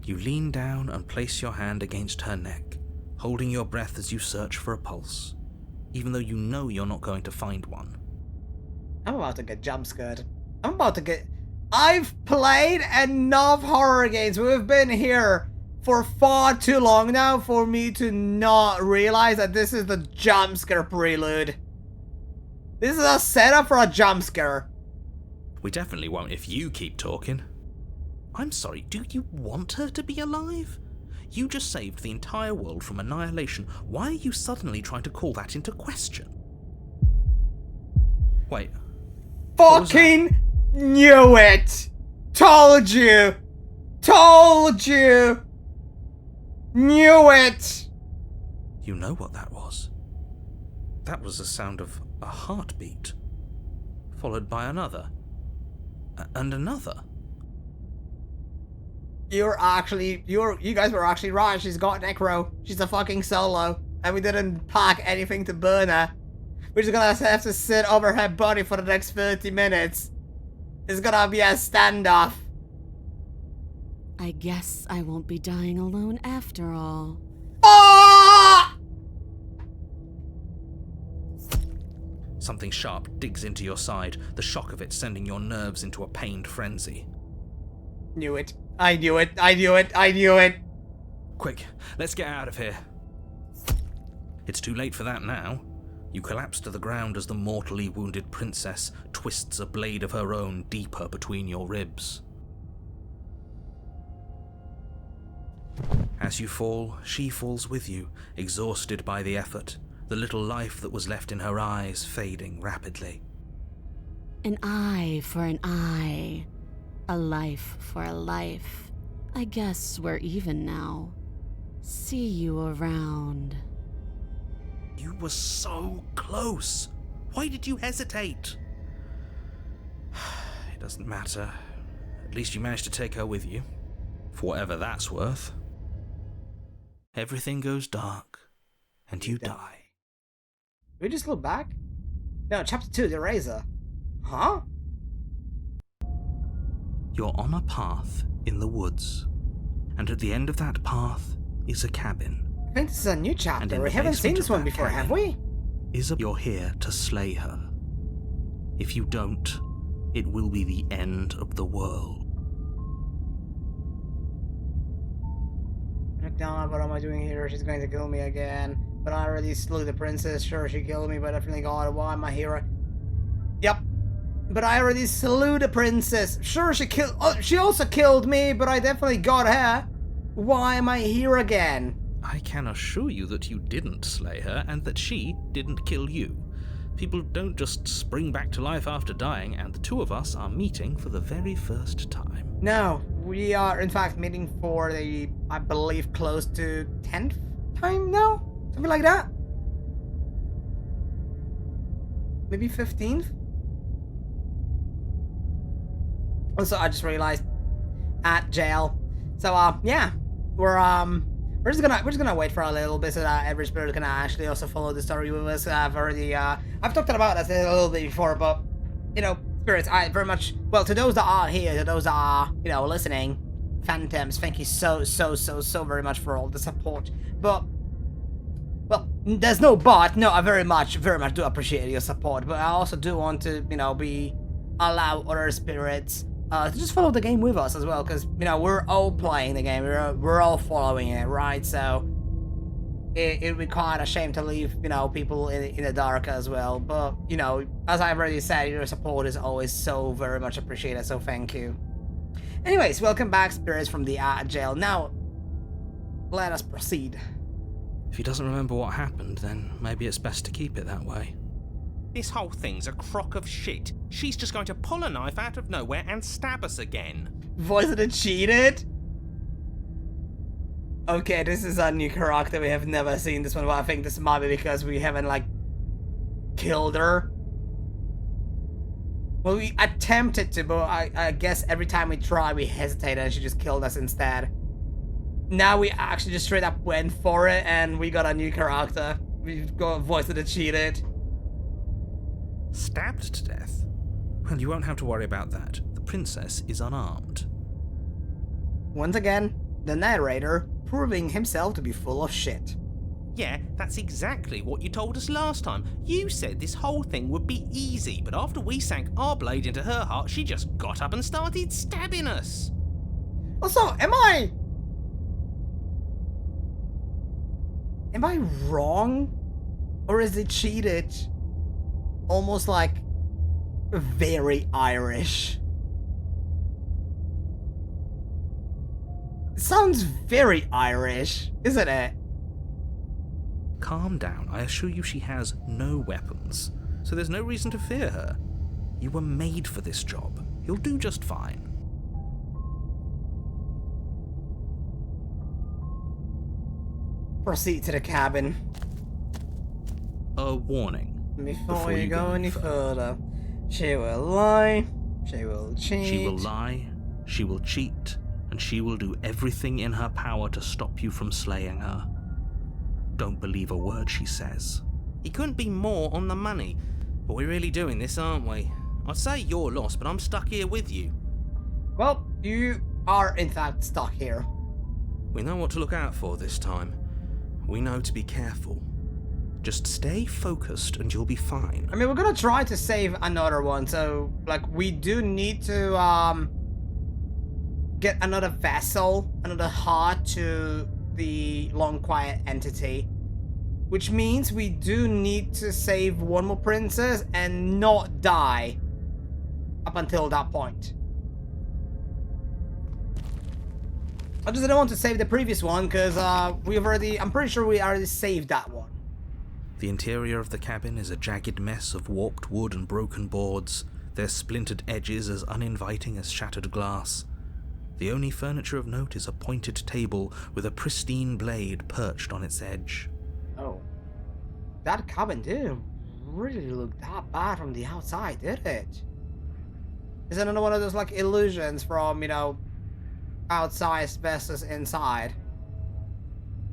A: You lean down and place your hand against her neck, holding your breath as you search for a pulse, even though you know you're not going to find one.
B: I'm about to get jump scared. I'm about to get... I've played enough horror games. We've been here for far too long now for me to not realize that this is the jump scare prelude. This is a setup for a jump scare.
A: We definitely won't if you keep talking. I'm sorry, do you want her to be alive? You just saved the entire world from annihilation. Why are you suddenly trying to call that into question? Wait.
B: Fucking knew it! Told you! Told you! Knew it!
A: You know what that was? That was the sound of a heartbeat, followed by another, and another.
B: You guys were actually right. She's got necro. She's a fucking solo, and we didn't pack anything to burn her. We're just gonna have to sit over her body for the next 30 minutes. It's gonna be a standoff.
C: I guess I won't be dying alone after all.
B: Ah!
A: Something sharp digs into your side, the shock of it sending your nerves into a pained frenzy.
B: Knew it. I knew it. I knew it. I knew it.
A: Quick, let's get out of here. It's too late for that now. You collapse to the ground as the mortally wounded princess twists a blade of her own deeper between your ribs. As you fall, she falls with you, exhausted by the effort, the little life that was left in her eyes fading rapidly.
C: An eye for an eye. A life for a life. I guess we're even now. See you around.
A: You were so close. Why did you hesitate? It doesn't matter. At least you managed to take her with you. For whatever that's worth. Everything goes dark, and you die.
B: We just look back? No, chapter 2, the Razor. Huh?
A: You're on a path in the woods, and at the end of that path is a cabin.
B: I think this is a new chapter. We haven't seen this one before, have we?
A: You're here to slay her. If you don't, it will be the end of the world.
B: McDonald, what am I doing here? She's going to kill me again. But I already slew the princess. Sure, she killed me, but I definitely got why am I here? Yep. But I already slew the princess. Sure, she also killed me, but I definitely got her. Why am I here again?
A: I can assure you that you didn't slay her, and that she didn't kill you. People don't just spring back to life after dying, and the two of us are meeting for the very first time.
B: No, we are in fact meeting for the, I believe, close to 10th time now? Something like that? Maybe 15th? Also, I just realized at jail. So yeah, we're just gonna wait for a little bit so that every spirit can actually also follow the story with us. I've talked about this a little bit before, but you know, spirits, I very much, well, to those that are here, to those that are, you know, listening, phantoms, thank you so very much for all the support. But well, there's no but. No, I very much do appreciate your support, but I also do want to, you know, allow other spirits to just follow the game with us as well, because, you know, we're all playing the game, we're all following it, right? So it'd be quite a shame to leave, you know, people in the dark as well. But, you know, as I've already said, your support is always so very much appreciated, so thank you. Anyways, welcome back, spirits from the jail. Now, let us proceed.
A: If he doesn't remember what happened, then maybe it's best to keep it that way.
D: This whole thing's a crock of shit. She's just going to pull a knife out of nowhere and stab us again.
B: Wasn't it cheated? Okay, this is a new character. We have never seen this one, but I think this might be because we haven't, like, killed her. Well, we attempted to, but I guess every time we try, we hesitated and she just killed us instead. Now we actually just straight up went for it and we got a new character. We've got voice that cheated.
A: Stabbed to death? Well, you won't have to worry about that. The princess is unarmed.
B: Once again, the narrator proving himself to be full of shit.
D: Yeah, that's exactly what you told us last time. You said this whole thing would be easy, but after we sank our blade into her heart, she just got up and started stabbing us.
B: Also, am I wrong? Or is it cheated? Almost like very Irish. It sounds very Irish, isn't it?
A: Calm down. I assure you she has no weapons, so there's no reason to fear her. You were made for this job. You'll do just fine.
B: Proceed to the cabin.
A: A warning.
B: Before you go any further, she will lie, she will cheat.
A: She will lie, she will cheat, and she will do everything in her power to stop you from slaying her. Don't believe a word she says.
D: He couldn't be more on the money, but we're really doing this, aren't we? I'd say you're lost, but I'm stuck here with you.
B: Well, you are in fact stuck here.
A: We know what to look out for this time. We know to be careful. Just stay focused and you'll be fine.
B: I mean, we're gonna try to save another one, so, like, we do need to, get another vessel, another heart to the long quiet entity. Which means we do need to save one more princess and not die up until that point. I just didn't want to save the previous one, because, I'm pretty sure we already saved that one.
A: The interior of the cabin is a jagged mess of warped wood and broken boards, their splintered edges as uninviting as shattered glass. The only furniture of note is a pointed table with a pristine blade perched on its edge.
B: Oh. That cabin didn't really look that bad from the outside, did it? Is it another one of those, like, illusions from, you know, outside versus inside?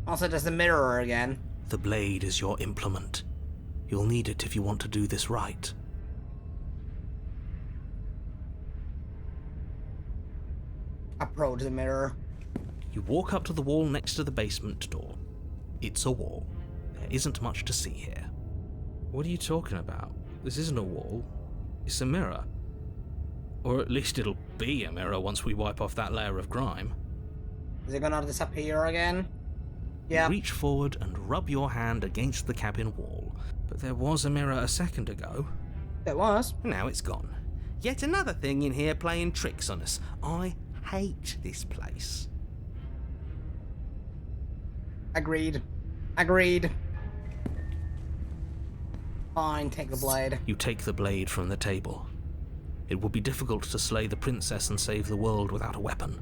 B: Also, there's the mirror again.
A: The blade is your implement. You'll need it if you want to do this right.
B: Approach the mirror.
A: You walk up to the wall next to the basement door. It's a wall. There isn't much to see here. What are you talking about? This isn't a wall. It's a mirror. Or at least it'll be a mirror once we wipe off that layer of grime.
B: Is it gonna disappear again? Yeah.
A: Reach forward and rub your hand against the cabin wall. But there was a mirror a second ago.
B: It was.
D: Now it's gone. Yet another thing in here playing tricks on us. I hate this place.
B: Agreed. Agreed. Fine, take the blade.
A: You take the blade from the table. It would be difficult to slay the princess and save the world without a weapon.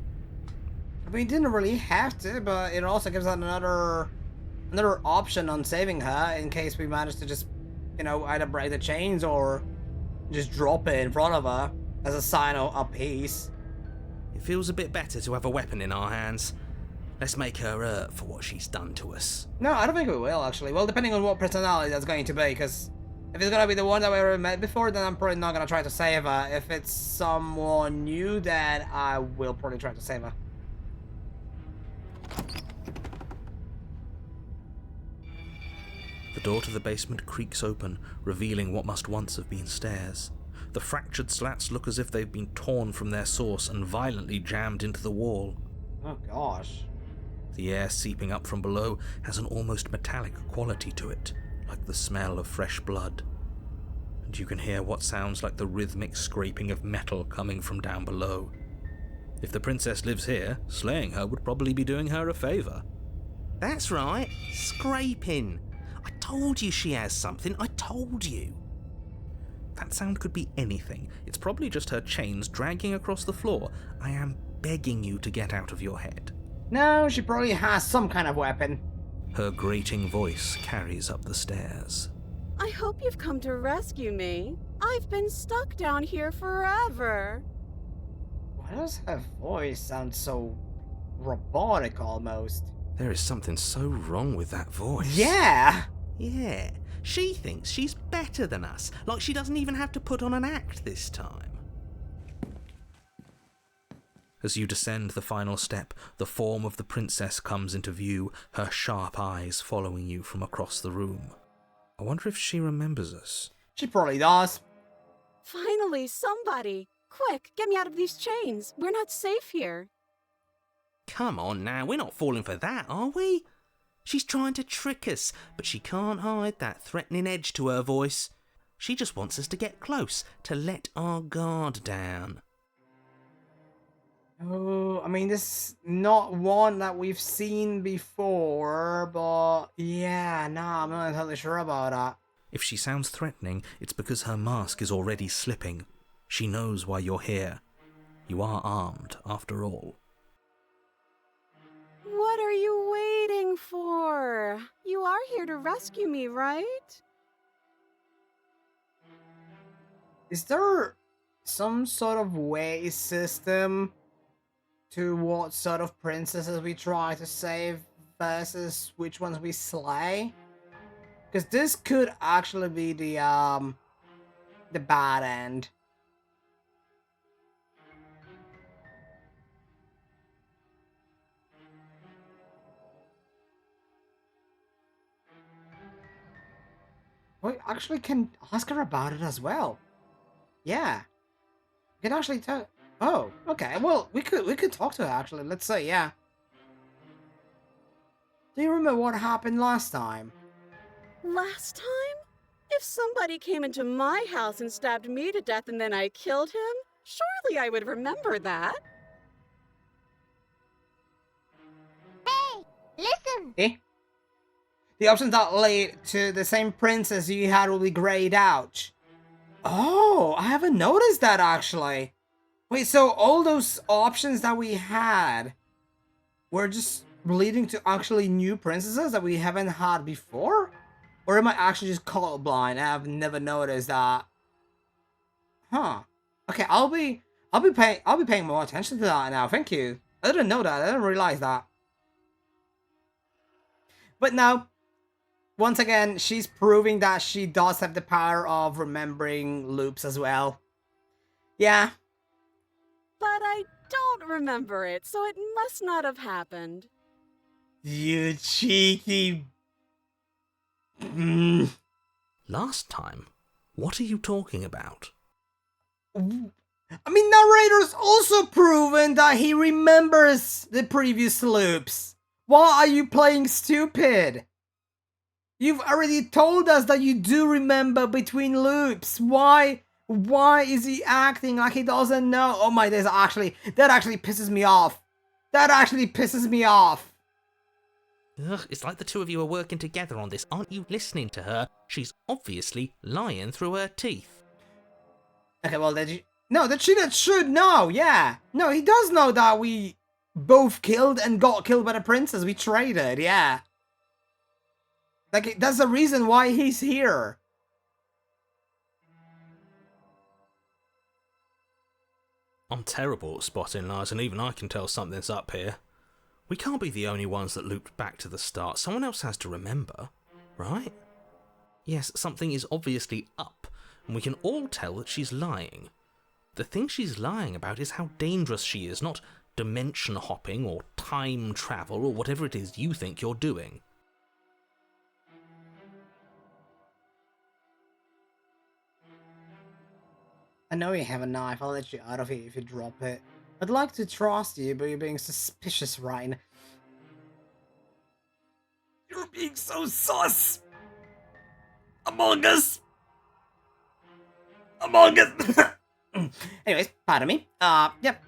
B: We didn't really have to, but it also gives us another option on saving her in case we manage to just, you know, either break the chains or just drop it in front of her as a sign of peace.
D: It feels a bit better to have a weapon in our hands. Let's make her hurt for what she's done to us.
B: No, I don't think we will, actually. Well, depending on what personality that's going to be, because if it's gonna be the one that we already met before, then I'm probably not gonna try to save her. If it's someone new, then I will probably try to save her.
A: The door to the basement creaks open, revealing what must once have been stairs. The fractured slats look as if they've been torn from their source and violently jammed into the wall.
B: Oh gosh.
A: The air seeping up from below has an almost metallic quality to it, like the smell of fresh blood. And you can hear what sounds like the rhythmic scraping of metal coming from down below. If the princess lives here, slaying her would probably be doing her a favor.
D: That's right, scraping. I told you she has something, I told you.
A: That sound could be anything. It's probably just her chains dragging across the floor. I am begging you to get out of your head.
B: No, she probably has some kind of weapon.
A: Her grating voice carries up the stairs.
C: I hope you've come to rescue me. I've been stuck down here forever.
B: Why does her voice sound so robotic almost?
A: There is something so wrong with that voice.
B: Yeah!
D: Yeah, she thinks she's better than us, like she doesn't even have to put on an act this time.
A: As you descend the final step, the form of the princess comes into view, her sharp eyes following you from across the room. I wonder if she remembers us.
B: She probably does.
C: Finally, somebody! Quick, get me out of these chains. We're not safe here.
D: Come on now, we're not falling for that, are we? She's trying to trick us, but she can't hide that threatening edge to her voice. She just wants us to get close, to let our guard down.
B: Oh, I mean, this is not one that we've seen before, but yeah, nah, I'm not entirely sure about that.
A: If she sounds threatening, it's because her mask is already slipping. She knows why you're here. You are armed, after all.
C: What are you waiting for? You are here to rescue me, right?
B: Is there some sort of way system to what sort of princesses we try to save versus which ones we slay? Because this could actually be the bad end. We actually can ask her about it as well. Yeah. We can actually tell. Oh, okay. Well, we could talk to her actually. Let's say, yeah. Do you remember what happened last time?
C: Last time? If somebody came into my house and stabbed me to death and then I killed him, surely I would remember that.
E: Hey, listen!
B: Eh? The options that lead to the same princess you had will be grayed out. Oh, I haven't noticed that actually. Wait, so all those options that we had were just leading to actually new princesses that we haven't had before? Or am I actually just colorblind? I've never noticed that. Huh. Okay, I'll be paying more attention to that now. Thank you. I didn't know that. I didn't realize that. But now, once again, she's proving that she does have the power of remembering loops as well. Yeah.
C: But I don't remember it, so it must not have happened.
B: You cheeky...
A: Last time? What are you talking about?
B: I mean, Narrator's also proven that he remembers the previous loops. Why are you playing stupid? You've already told us that you do remember between loops. Why is he acting like he doesn't know? Oh my days, that actually pisses me off. That actually pisses me off.
D: Ugh, it's like the two of you are working together on this. Aren't you listening to her? She's obviously lying through her teeth.
B: Okay, well, that should know, yeah. No, he does know that we both killed and got killed by the princess. We traded, yeah. Like, that's the reason why he's here.
A: I'm terrible at spotting lies, and even I can tell something's up here. We can't be the only ones that looped back to the start. Someone else has to remember, right? Yes, something is obviously up, and we can all tell that she's lying. The thing she's lying about is how dangerous she is, not dimension hopping or time travel or whatever it is you think you're doing.
B: I know you have a knife. I'll let you out of here if you drop it. I'd like to trust you, but you're being suspicious, Ryan. You're being so sus! Among Us! Among Us! Anyways, pardon me. Yep.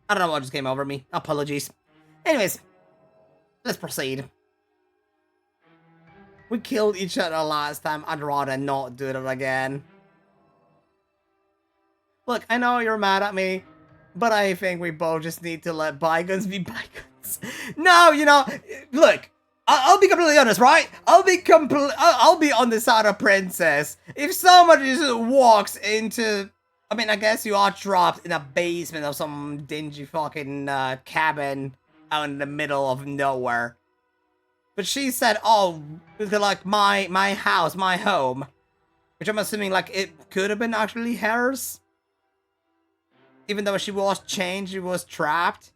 B: I don't know what just came over me. Apologies. Anyways. let's proceed. We killed each other last time. I'd rather not do that again. Look, I know you're mad at me, but I think we both just need to let bygones be bygones. No, you know, look, I'll be completely honest, right? I'll be on the side of Princess. If somebody just walks into, I mean, I guess you are trapped in a basement of some dingy fucking cabin out in the middle of nowhere. But she said, oh, it's like my house, my home. Which I'm assuming, like, it could have been actually hers. Even though she was chained, she was trapped.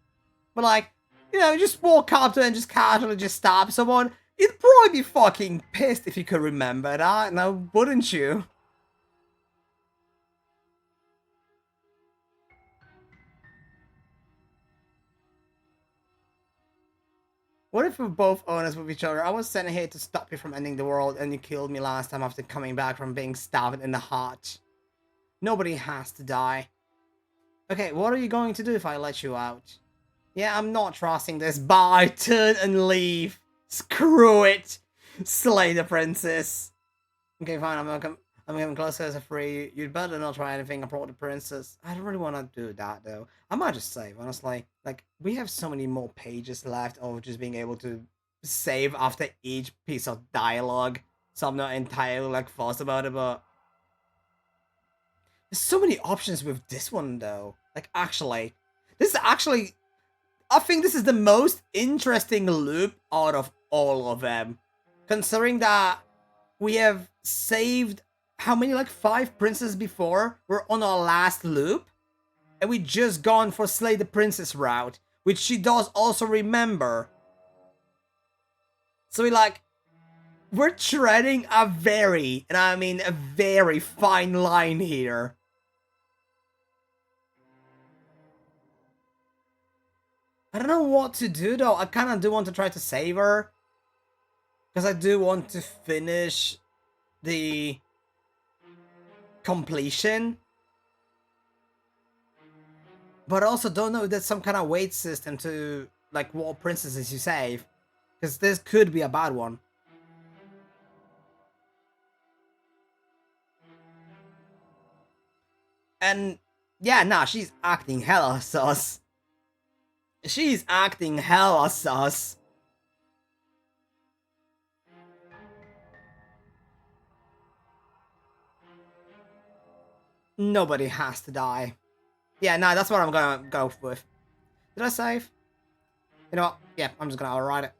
B: But, like, you know, you just walk up to her and just casually just stab someone. You'd probably be fucking pissed if you could remember that, now wouldn't you? What if we're both honest with each other? I was sent here to stop you from ending the world, and you killed me last time after coming back from being stabbed in the heart. Nobody has to die. Okay, what are you going to do if I let you out? Yeah, I'm not trusting this. Bye, turn and leave. Screw it. Slay the princess. Okay, fine, I'm getting closer as a free. You'd better not try anything about the princess. I don't really want to do that, though. I might just save, honestly. Like, we have so many more pages left of just being able to save after each piece of dialogue. So I'm not entirely, like, fussed about it, but... There's so many options with this one, though. Like, actually. This is actually... I think this is the most interesting loop out of all of them. Considering that we have saved... How many, like, 5 princes before? We're on our last loop. And we just gone for Slay the Princess route. Which she does also remember. So we, like... We're treading a very, and I mean a very fine line here. I don't know what to do, though. I kind of do want to try to save her. Because I do want to finish the completion. But I also don't know if there's some kind of weight system to, like, what princesses you save. Because this could be a bad one. And, yeah, nah, she's acting hella sus. She's acting hella sus. Nobody has to die. Yeah, no, that's what I'm gonna go with. Did I save? You know what? Yeah, I'm just gonna override it.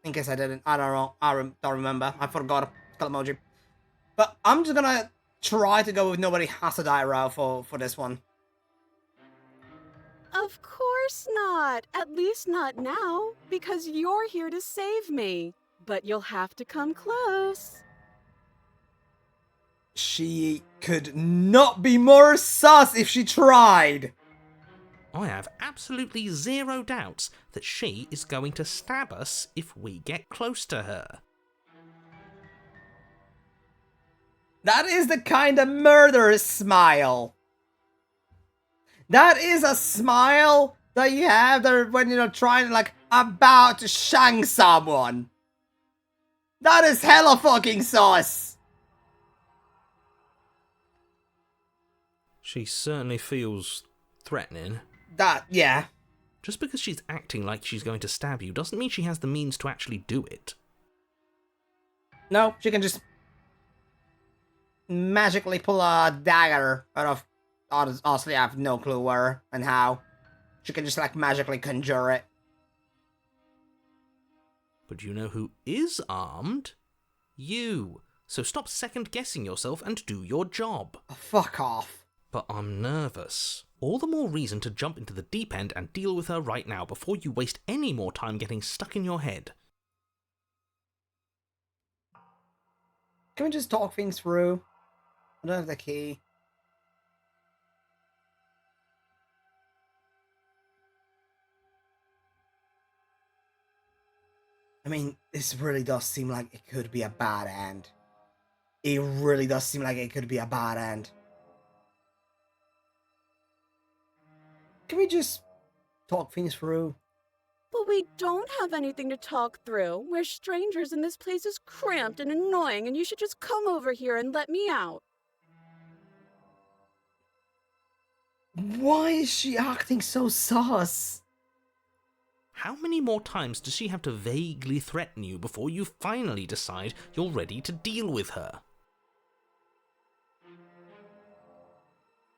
B: In case I didn't. I don't know. Don't remember. I forgot. Skull emoji. But I'm just gonna try to go with nobody has to die route for this one.
C: Of course not. At least not now, because you're here to save me. But you'll have to come close.
B: She could not be more sus if she tried.
D: I have absolutely zero doubts that she is going to stab us if we get close to her.
B: That is the kind of murderous smile. That is a smile that you have there when you're trying, like, about to shank someone. That is hella fucking sus.
A: She certainly feels threatening.
B: That, yeah.
A: Just because she's acting like she's going to stab you doesn't mean she has the means to actually do it.
B: No, she can just magically pull a dagger out of... Honestly, I have no clue where and how. She can just, like, magically conjure it.
A: But you know who is armed? You. So stop second-guessing yourself and do your job.
B: Oh, fuck off.
A: But I'm nervous. All the more reason to jump into the deep end and deal with her right now before you waste any more time getting stuck in your head.
B: Can we just talk things through? I don't have the key. I mean, this really does seem like it could be a bad end. It really does seem like it could be a bad end. Can we just talk things through?
C: But we don't have anything to talk through. We're strangers and this place is cramped and annoying and you should just come over here and let me out.
B: Why is she acting so sus?
D: How many more times does she have to vaguely threaten you before you finally decide you're ready to deal with her?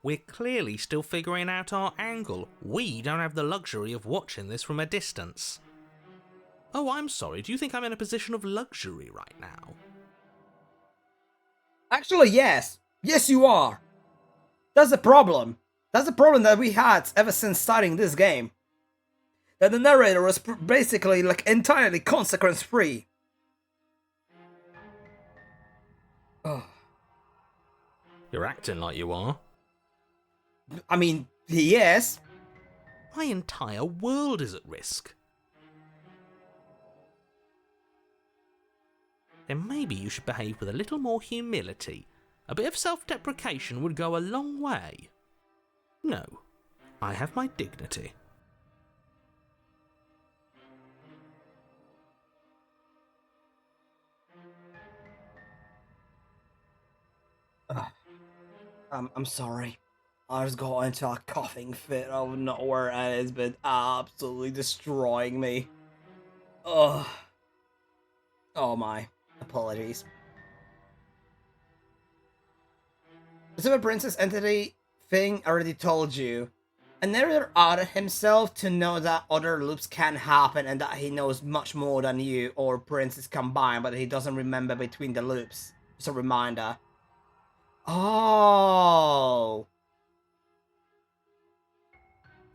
D: We're clearly still figuring out our angle. We don't have the luxury of watching this from a distance. Oh, I'm sorry, do you think I'm in a position of luxury right now?
B: Actually, yes. Yes, you are. That's the problem. That's the problem that we had ever since starting this game. That the narrator was basically like entirely consequence-free. Oh.
D: You're acting like you are.
B: I mean, he is.
D: My entire world is at risk. Then maybe you should behave with a little more humility. A bit of self-deprecation would go a long way. No, I have my dignity.
B: I'm sorry. I just got into a coughing fit out of nowhere and it's been absolutely destroying me. Ugh. Oh my. Apologies. The Super Princess entity thing I already told you. A narrator outed himself to know that other loops can happen and that he knows much more than you or Princess combined, but he doesn't remember between the loops. Just a reminder. Oh.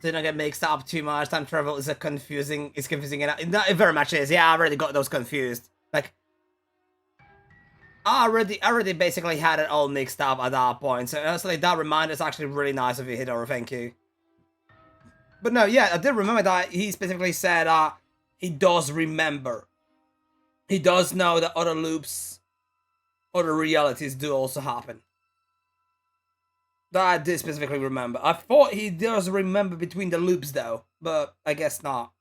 B: Do not get mixed up too much. Time travel is confusing. It's confusing enough. It very much is. Yeah, I already got those confused. Like, I already basically had it all mixed up at that point. So honestly, that reminder is actually really nice of you, Hidoro. Thank you. But no, yeah, I did remember that he specifically said he does remember. He does know that other loops, other realities do also happen. That I did specifically remember. I thought he does remember between the loops though, but I guess not.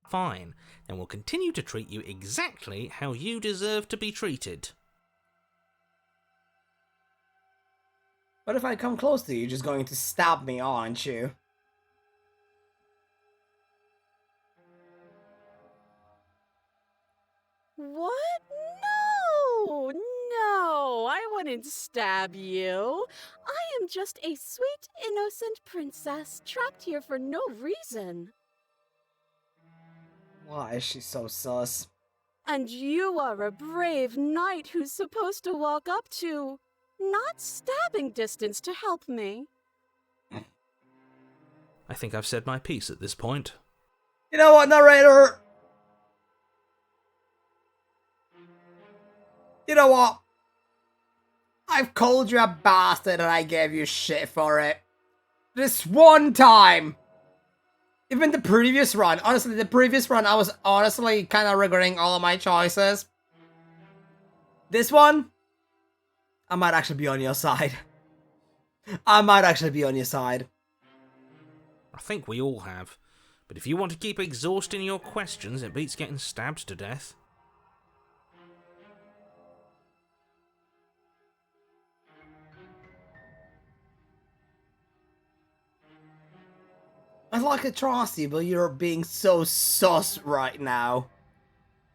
D: Fine, then we'll continue to treat you exactly how you deserve to be treated.
B: But if I come close to you, you're just going to stab me, aren't you?
C: What? No! No! I wouldn't stab you. I am just a sweet, innocent princess trapped here for no reason.
B: Why is she so sus?
C: And you are a brave knight who's supposed to walk up to, not stabbing distance to help me.
D: I think I've said my piece at this point.
B: You know what, narrator? You know what? I've called you a bastard and I gave you shit for it. This one time! Even the previous run, honestly, the previous run, I was honestly kind of regretting all of my choices. This one, I might actually be on your side. I might actually be on your side.
D: I think we all have. But if you want to keep exhausting your questions, it beats getting stabbed to death.
B: I'd like to trust you, but you're being so sus right now.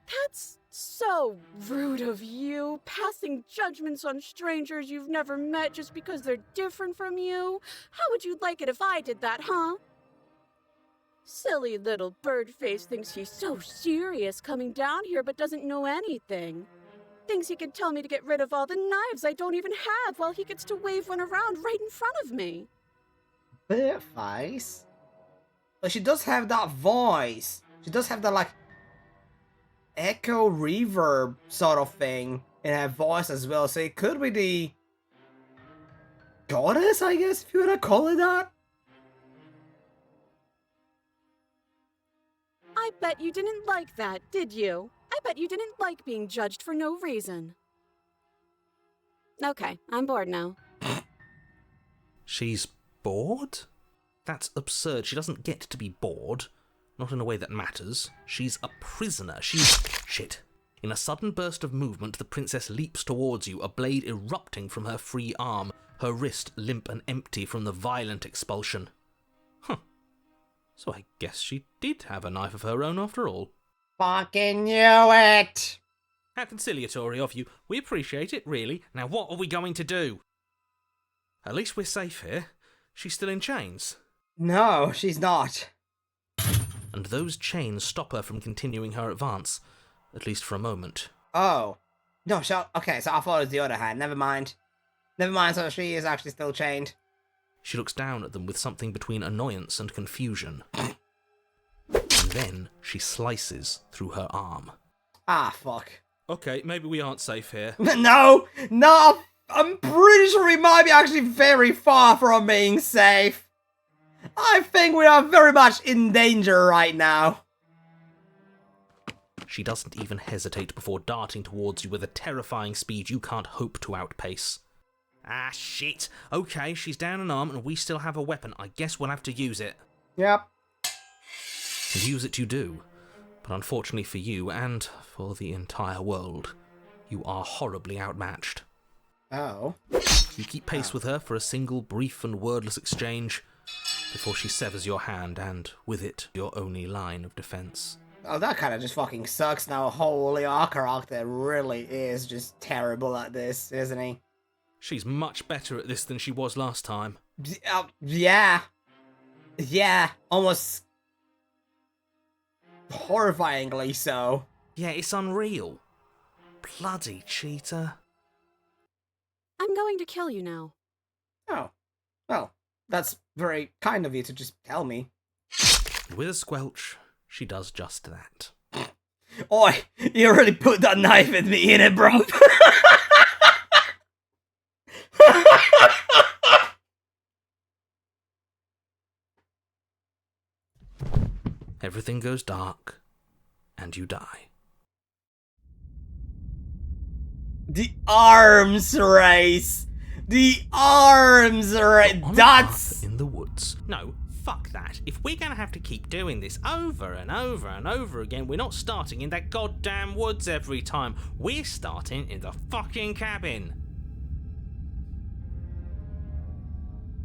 C: That's so rude of you, passing judgments on strangers you've never met just because they're different from you. How would you like it if I did that, huh? Silly little bird-face thinks he's so serious coming down here but doesn't know anything. Thinks he can tell me to get rid of all the knives I don't even have while he gets to wave one around right in front of me.
B: Bird-face? But she does have that voice. She does have that, like, echo reverb sort of thing in her voice as well. So it could be the goddess, I guess, if you wanna call it that.
C: I bet you didn't like that, did you? I bet you didn't like being judged for no reason. Okay, I'm bored now.
D: She's bored? That's absurd. She doesn't get to be bored. Not in a way that matters. She's a prisoner. She's... Shit. In a sudden burst of movement, the princess leaps towards you, a blade erupting from her free arm, her wrist limp and empty from the violent expulsion. Huh. So I guess she did have a knife of her own after all.
B: Fucking knew it!
D: How conciliatory of you. We appreciate it, really. Now what are we going to do? At least we're safe here. She's still in chains.
B: No, she's not.
D: And those chains stop her from continuing her advance. At least for a moment.
B: Oh. No, okay, so I thought it was the other hand. Never mind. Never mind, so she is actually still chained.
D: She looks down at them with something between annoyance and confusion. And then she slices through her arm.
B: Ah, fuck.
D: Okay, maybe we aren't safe here.
B: No! No! I'm pretty sure we might be actually very far from being safe. I think we are very much in danger right now.
D: She doesn't even hesitate before darting towards you with a terrifying speed you can't hope to outpace. Ah, shit. Okay, she's down an arm and we still have a weapon. I guess we'll have to use it.
B: Yep.
D: And use it you do. But unfortunately for you, and for the entire world, you are horribly outmatched.
B: Oh.
D: You keep pace with her for a single brief and wordless exchange before she severs your hand and, with it, your only line of defense.
B: Oh, that kind of just fucking sucks now. Holy, our character really is just terrible at this, isn't he?
D: She's much better at this than she was last time.
B: Yeah. Yeah, almost horrifyingly so.
D: Yeah, it's unreal. Bloody cheater.
F: I'm going to kill you now.
B: Oh. Well, that's very kind of you to just tell me.
D: With a squelch, she does just that.
B: Oi, you really put that knife in me, innit, bro?
D: Everything goes dark, and you die.
B: The arms race! The arms race!
D: On a
B: That's...
D: path in the woods. No, fuck that. If we're gonna have to keep doing this over and over and over again, we're not starting in that goddamn woods every time. We're starting in the fucking cabin.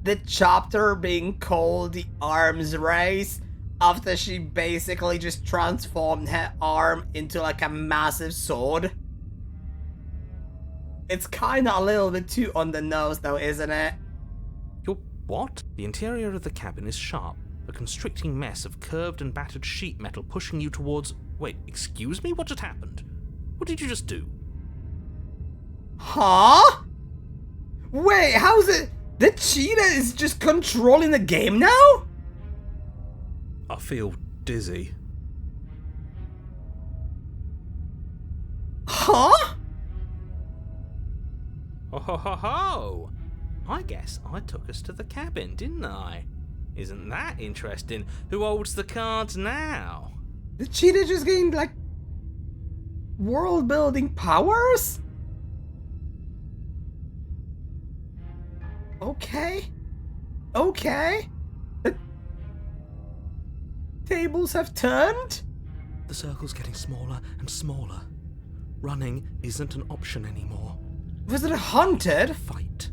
B: The chapter being called the arms race after she basically just transformed her arm into like a massive sword. It's kinda a little bit too on the nose though, isn't it?
D: You're what? The interior of the cabin is sharp, a constricting mess of curved and battered sheet metal pushing you towards... Wait, excuse me? What just happened? What did you just do?
B: Huh? Wait, how's it... The cheetah is just controlling the game now?
D: I feel dizzy.
B: Huh?
D: Oh ho ho ho! I guess I took us to the cabin, didn't I? Isn't that interesting? Who holds the cards now?
B: The cheetah just gained, like, world-building powers? Okay. Okay. The tables have turned?
D: The circle's getting smaller and smaller. Running isn't an option anymore.
B: Was it haunted?
D: Fight.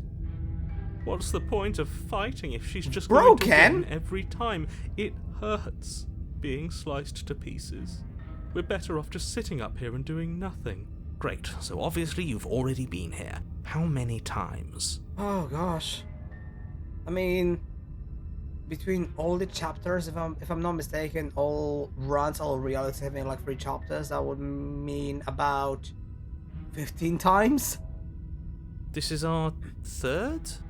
D: What's the point of fighting if she's just
B: Broken?
D: going to win every time? It hurts being sliced to pieces. We're better off just sitting up here and doing nothing. Great, so obviously you've already been here. How many times?
B: Oh gosh. I mean, between all the chapters, if I'm not mistaken, all runs, all realities having like 3 chapters, that would mean about 15 times.
D: This is our 3rd?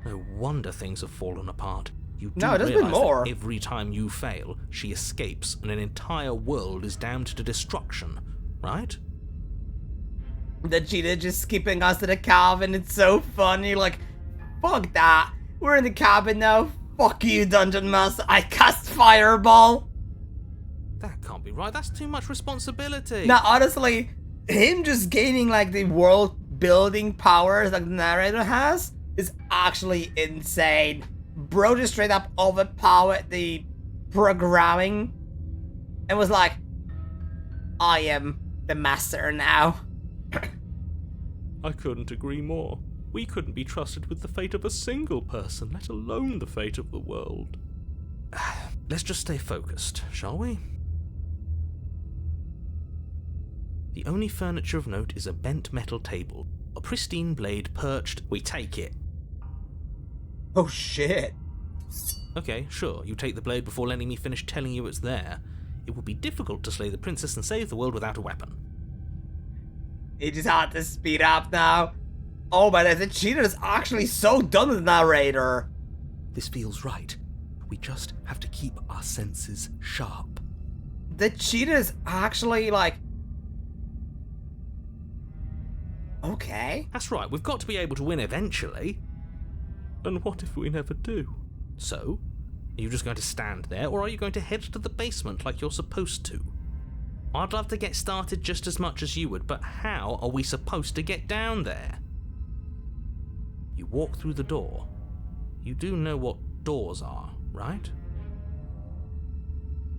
D: No wonder things have fallen apart. You do
B: No, there's been
D: realise that
B: more.
D: every time you fail, she escapes and an entire world is damned to destruction, right?
B: The cheetah just skipping us to the cabin, it's so funny, like, fuck that. We're in the cabin now. Fuck you, Dungeon Master. I cast Fireball.
D: That can't be right. That's too much responsibility.
B: Now, honestly, him just gaining, like, the world-building powers like the narrator has is actually insane. bro just straight up overpowered the programming and was like, I am the master now.
A: I couldn't agree more. We couldn't be trusted with the fate of a single person, let alone the fate of the world. Let's just stay focused, shall we? The only furniture of note is a bent metal table. A pristine blade perched. We take it.
B: Oh shit.
A: Okay, sure, you take the blade before letting me finish telling you it's there. It would be difficult to slay the princess and save the world without a weapon.
B: He just had to speed up now. Oh my god, the cheater is actually so done with the narrator.
A: This feels right. We just have to keep our senses sharp.
B: The cheater is actually like... Okay.
A: That's right, we've got to be able to win eventually. And what if we never do? So, are you just going to stand there, or are you going to head to the basement like you're supposed to? I'd love to get started just as much as you would, but how are we supposed to get down there? You walk through the door. You do know what doors are, right?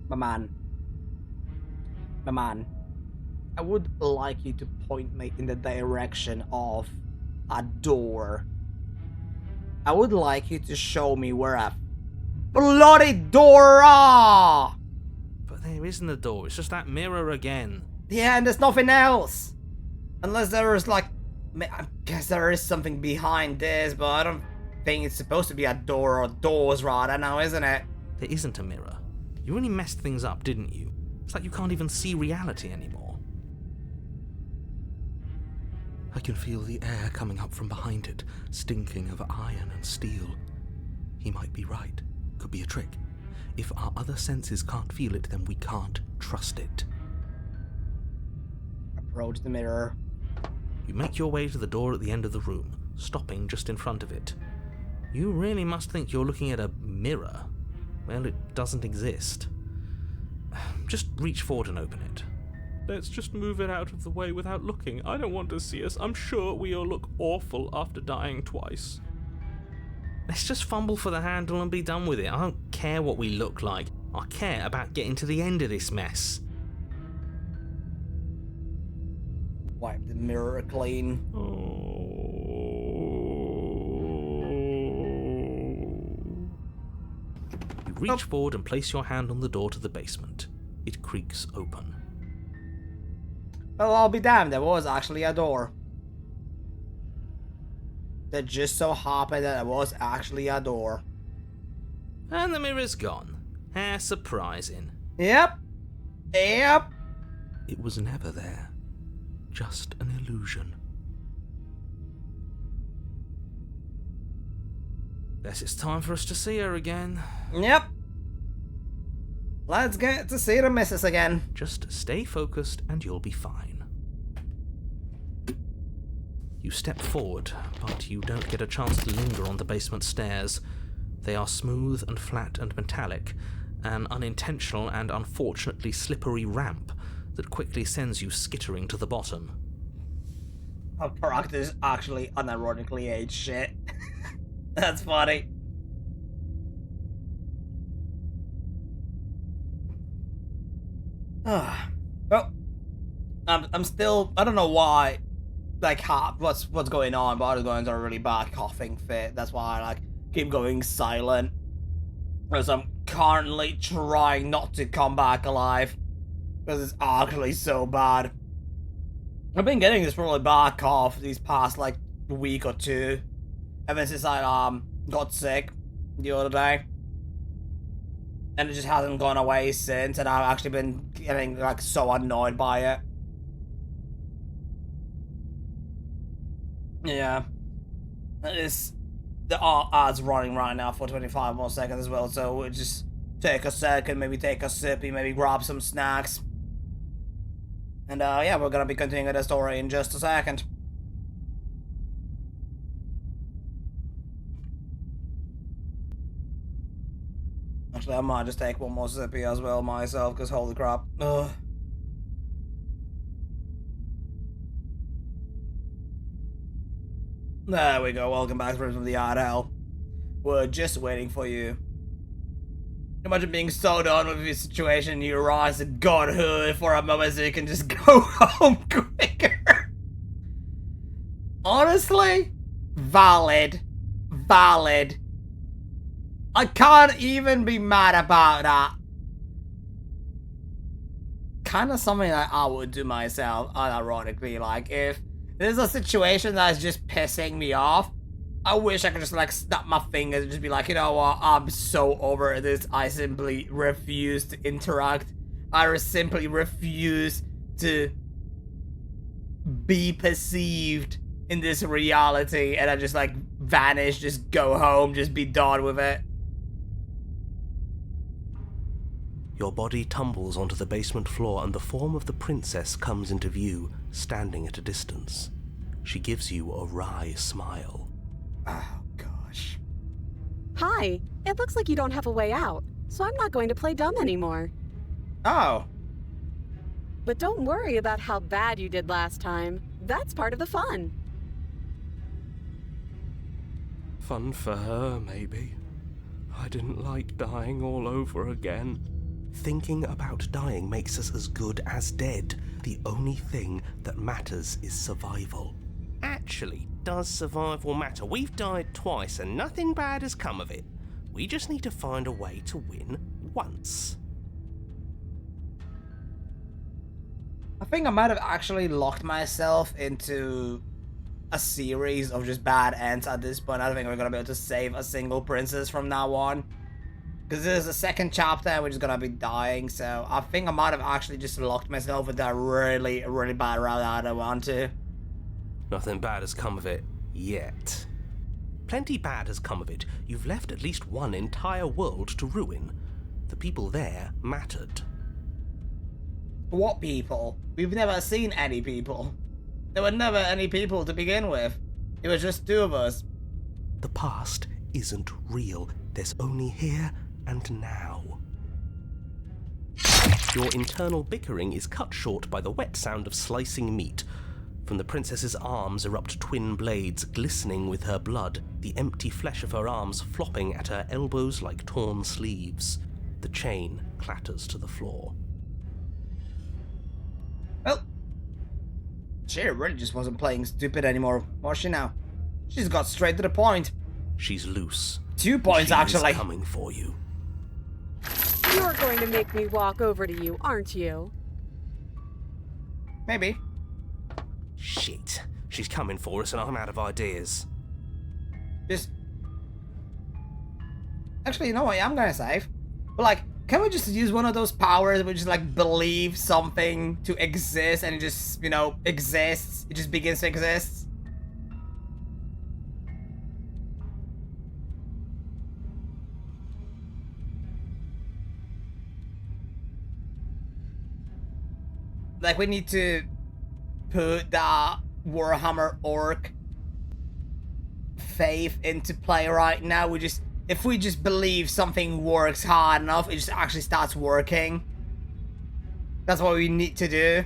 B: My man, I would like you to point me in the direction of a door. I would like you to show me where a bloody door are!
A: But there isn't a door, it's just that mirror again.
B: Yeah, and there's nothing else. Unless there is like... I guess there is something behind this, but I don't think it's supposed to be a door or doors rather now, isn't it?
A: There isn't a mirror. You really messed things up, didn't you? It's like you can't even see reality anymore. I can feel the air coming up from behind it, stinking of iron and steel. He might be right. Could be a trick. If our other senses can't feel it, then we can't trust it.
B: Approach the mirror.
A: You make your way to the door at the end of the room, stopping just in front of it. You really must think you're looking at a mirror. Well, it doesn't exist. Just reach forward and open it. Let's just move it out of the way without looking. I don't want to see us. I'm sure we all look awful after dying twice. Let's just fumble for the handle and be done with it. I don't care what we look like. I care about getting to the end of this mess.
B: Wipe the mirror clean.
A: You reach forward and place your hand on the door to the basement. It creaks open.
B: Well, I'll be damned, there was actually a door. That just so happened that it was actually a door.
A: And the mirror's gone. How surprising.
B: Yep. Yep.
A: It was never there. Just an illusion. Guess it's time for us to see her again.
B: Yep. Let's get to see the missus again.
A: Just stay focused and you'll be fine. You step forward, but you don't get a chance to linger on the basement stairs. They are smooth and flat and metallic, an unintentional and unfortunately slippery ramp that quickly sends you skittering to the bottom.
B: Our character is actually unironically aged shit. That's funny. Well, I'm still, I don't know why, like, what's going on, but I was going through a really bad coughing fit. That's why I, like, keep going silent. Because I'm currently trying not to come back alive. Because it's actually so bad. I've been getting this really bad cough these past, like, week or two. Ever since I, got sick the other day. And it just hasn't gone away since, and I've actually been getting, like, so annoyed by it. Yeah. The ads running right now for 25 more seconds as well, so we'll just take a second, maybe take a sippy, maybe grab some snacks. And, yeah, we're gonna be continuing the story in just a second. Actually, I might just take one more sippy as well myself, because holy crap. Ugh. There we go, welcome back from the yard hell. were just waiting for you. Imagine being so done with your situation, you rise to godhood for a moment so you can just go home quicker. Honestly, valid. I can't even be mad about that. Kind of something that I would do myself, unironically. Like, if there's a situation that's just pissing me off, I wish I could just, like, snap my fingers and just be like, you know what, I'm so over this. I simply refuse to interact. I simply refuse to be perceived in this reality. And I just, like, vanish, just go home, just be done with it.
D: Your body tumbles onto the basement floor and the form of the princess comes into view, standing at a distance. She gives you a wry smile.
B: Oh, gosh.
F: Hi. It looks like you don't have a way out, so I'm not going to play dumb anymore.
B: Oh.
F: But don't worry about how bad you did last time. That's part of the fun.
G: Fun for her, maybe. I didn't like dying all over again.
D: Thinking about dying makes us as good as dead. The only thing that matters is survival. Actually, does survival matter? We've died twice and nothing bad has come of it. We just need to find a way to win once.
B: I think I might have actually locked myself into a series of just bad ends at this point. I don't think we're gonna be able to save a single princess from now on. Because this is the second chapter and we're just gonna be dying, so I think I might have actually just locked myself into a really, really bad route that I don't want to.
D: Nothing bad has come of it yet. Plenty bad has come of it. You've left at least one entire world to ruin. The people there mattered.
B: What people? We've never seen any people. There were never any people to begin with. It was just two of us.
D: The past isn't real. There's only here and now. Your internal bickering is cut short by the wet sound of slicing meat. From the princess's arms erupt twin blades glistening with her blood, the empty flesh of her arms flopping at her elbows like torn sleeves. The chain clatters to the floor.
B: Well, she really just wasn't playing stupid anymore, was she now? She's got straight to the point.
D: She's loose.
B: 2 points,
D: She
B: actually.
D: is coming for you.
F: You're going to make me walk over to you, aren't you?
B: Maybe.
D: Shit. She's coming for us and I'm out of ideas.
B: Just... Actually, you know what? Yeah, I'm gonna save. But, like, can we just use one of those powers which is, like, believe something to exist and it just, you know, exists? It just begins to exist? Like, we need to put the Warhammer Orc faith into play right now. If we just believe something works hard enough, it just actually starts working. That's what we need to do.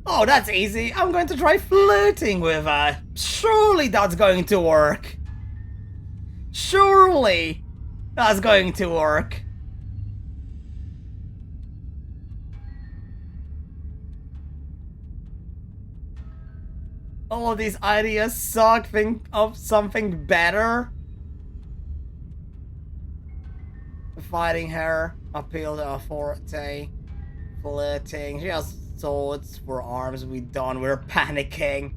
B: Oh, that's easy. I'm going to try flirting with her. Surely that's going to work. Surely that's going to work. All of these ideas suck. Think of something better. Fighting her, appeal to authority, flirting. She has swords for arms. We're done. We're panicking.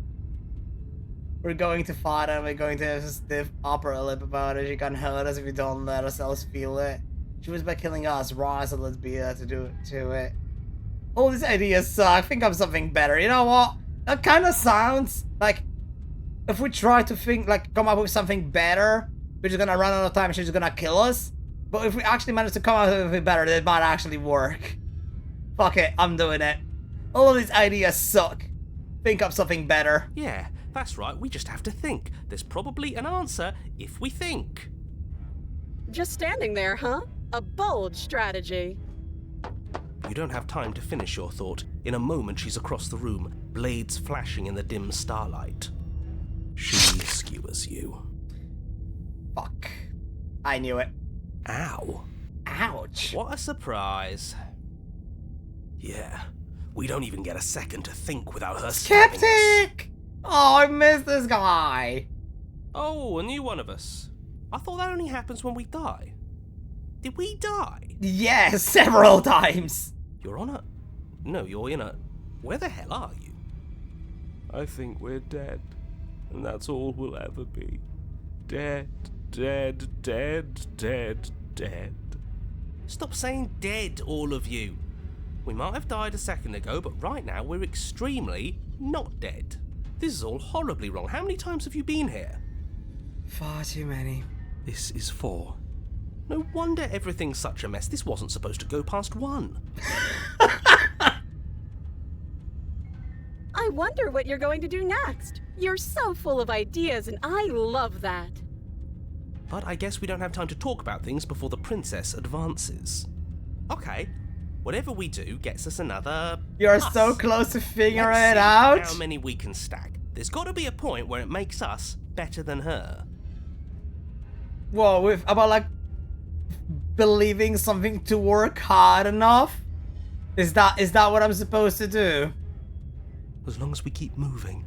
B: We're going to fight her. We're going to have a stiff upper lip about it. She can hurt us if we don't let ourselves feel it. She was by killing us. Rise, so let's be there to do it to it. All these ideas suck. Think of something better. You know what? That kind of sounds like if we try to think, like, come up with something better, we're just gonna run out of time and she's gonna kill us. But if we actually manage to come up with something better, it might actually work. Fuck it, I'm doing it. All of these ideas suck. Think up something better.
D: Yeah, that's right, we just have to think. There's probably an answer if we think.
F: Just standing there, huh? A bold strategy.
D: You don't have time to finish your thought. In a moment, she's across the room, blades flashing in the dim starlight. She skewers you.
B: Fuck. I knew it.
D: Ow.
B: Ouch.
D: What a surprise. Yeah, we don't even get a second to think without her stabbing us.
B: Skeptic! Oh, I missed this guy.
D: Oh, a new one of us. I thought that only happens when we die. Did we die?
B: Yes, several times.
D: You're on a... No, you're in a... Where the hell are you?
G: I think we're dead, and that's all we'll ever be. Dead, dead, dead, dead, dead.
D: Stop saying dead, all of you. We might have died a second ago, but right now we're extremely not dead. This is all horribly wrong. How many times have you been here?
B: Far too many.
A: This is 4.
D: No wonder everything's such a mess. This wasn't supposed to go past 1.
F: I wonder what you're going to do next. You're so full of ideas, and I love that.
D: But I guess we don't have time to talk about things before the princess advances. Okay, whatever we do gets us another...
B: You're
D: plus.
B: so close to figuring
D: Let's
B: it
D: see
B: out.
D: how many we can stack. There's got to be a point where it makes us better than her.
B: Whoa, with about like believing something to work hard enough? Is that what I'm supposed to do?
D: As long as we keep moving.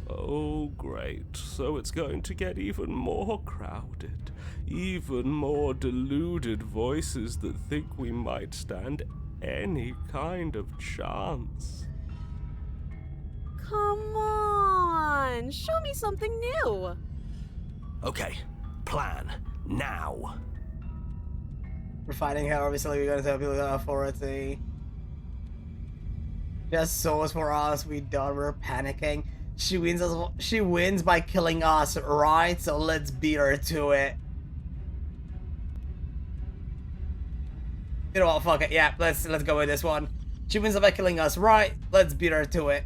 G: Oh, great. So it's going to get even more crowded. Even more deluded voices that think we might stand any kind of chance.
F: Come on, show me something new.
D: Okay, plan. Now.
B: We're fighting her, obviously we're gonna tell people that authority. Just souls for us, we done, we're panicking. She wins by killing us, right? So let's beat her to it. You know what, fuck it, yeah, let's go with this one. She wins by killing us, right? Let's beat her to it.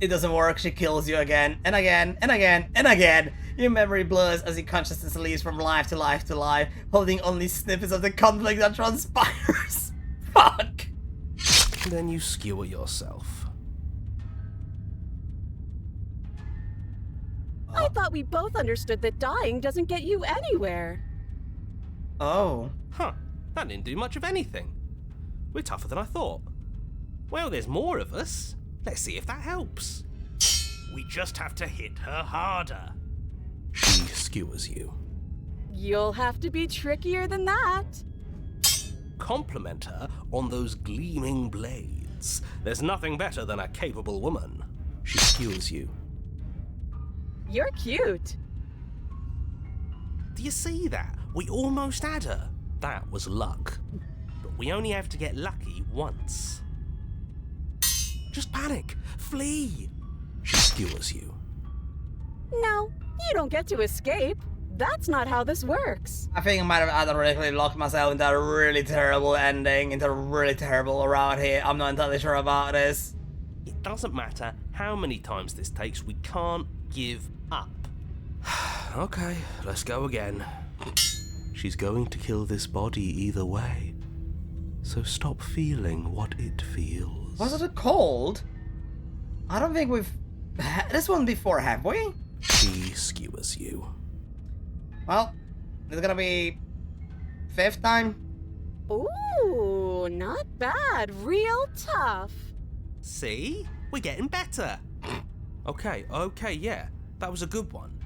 B: It doesn't work, she kills you again, and again, and again, and again. Your memory blurs as your consciousness leaves from life to life to life, holding only snippets of the conflict that transpires. Fuck.
D: Then you skewer yourself.
F: I thought we both understood that dying doesn't get you anywhere.
B: Oh.
D: Huh, that didn't do much of anything. We're tougher than I thought. Well, there's more of us. Let's see if that helps. We just have to hit her harder. She skewers you.
F: You'll have to be trickier than that.
D: Compliment her on those gleaming blades. There's nothing better than a capable woman. She skewers you.
F: You're cute.
D: Do you see that? We almost had her. That was luck. But we only have to get lucky once. Just panic. Flee. She skewers you.
F: No, you don't get to escape. That's not how this works.
B: I think I might have automatically locked myself into a really terrible ending, into a really terrible route here. I'm not entirely sure about this.
D: It doesn't matter how many times this takes, we can't give up. Okay, let's go again. She's going to kill this body either way. So stop feeling what it feels.
B: Was it called? I don't think we've had this one before, have we?
D: She skewers you.
B: Well, it's gonna be 5th time.
F: Ooh, not bad. Real tough.
D: See? We're getting better. Okay, yeah. That was a good one.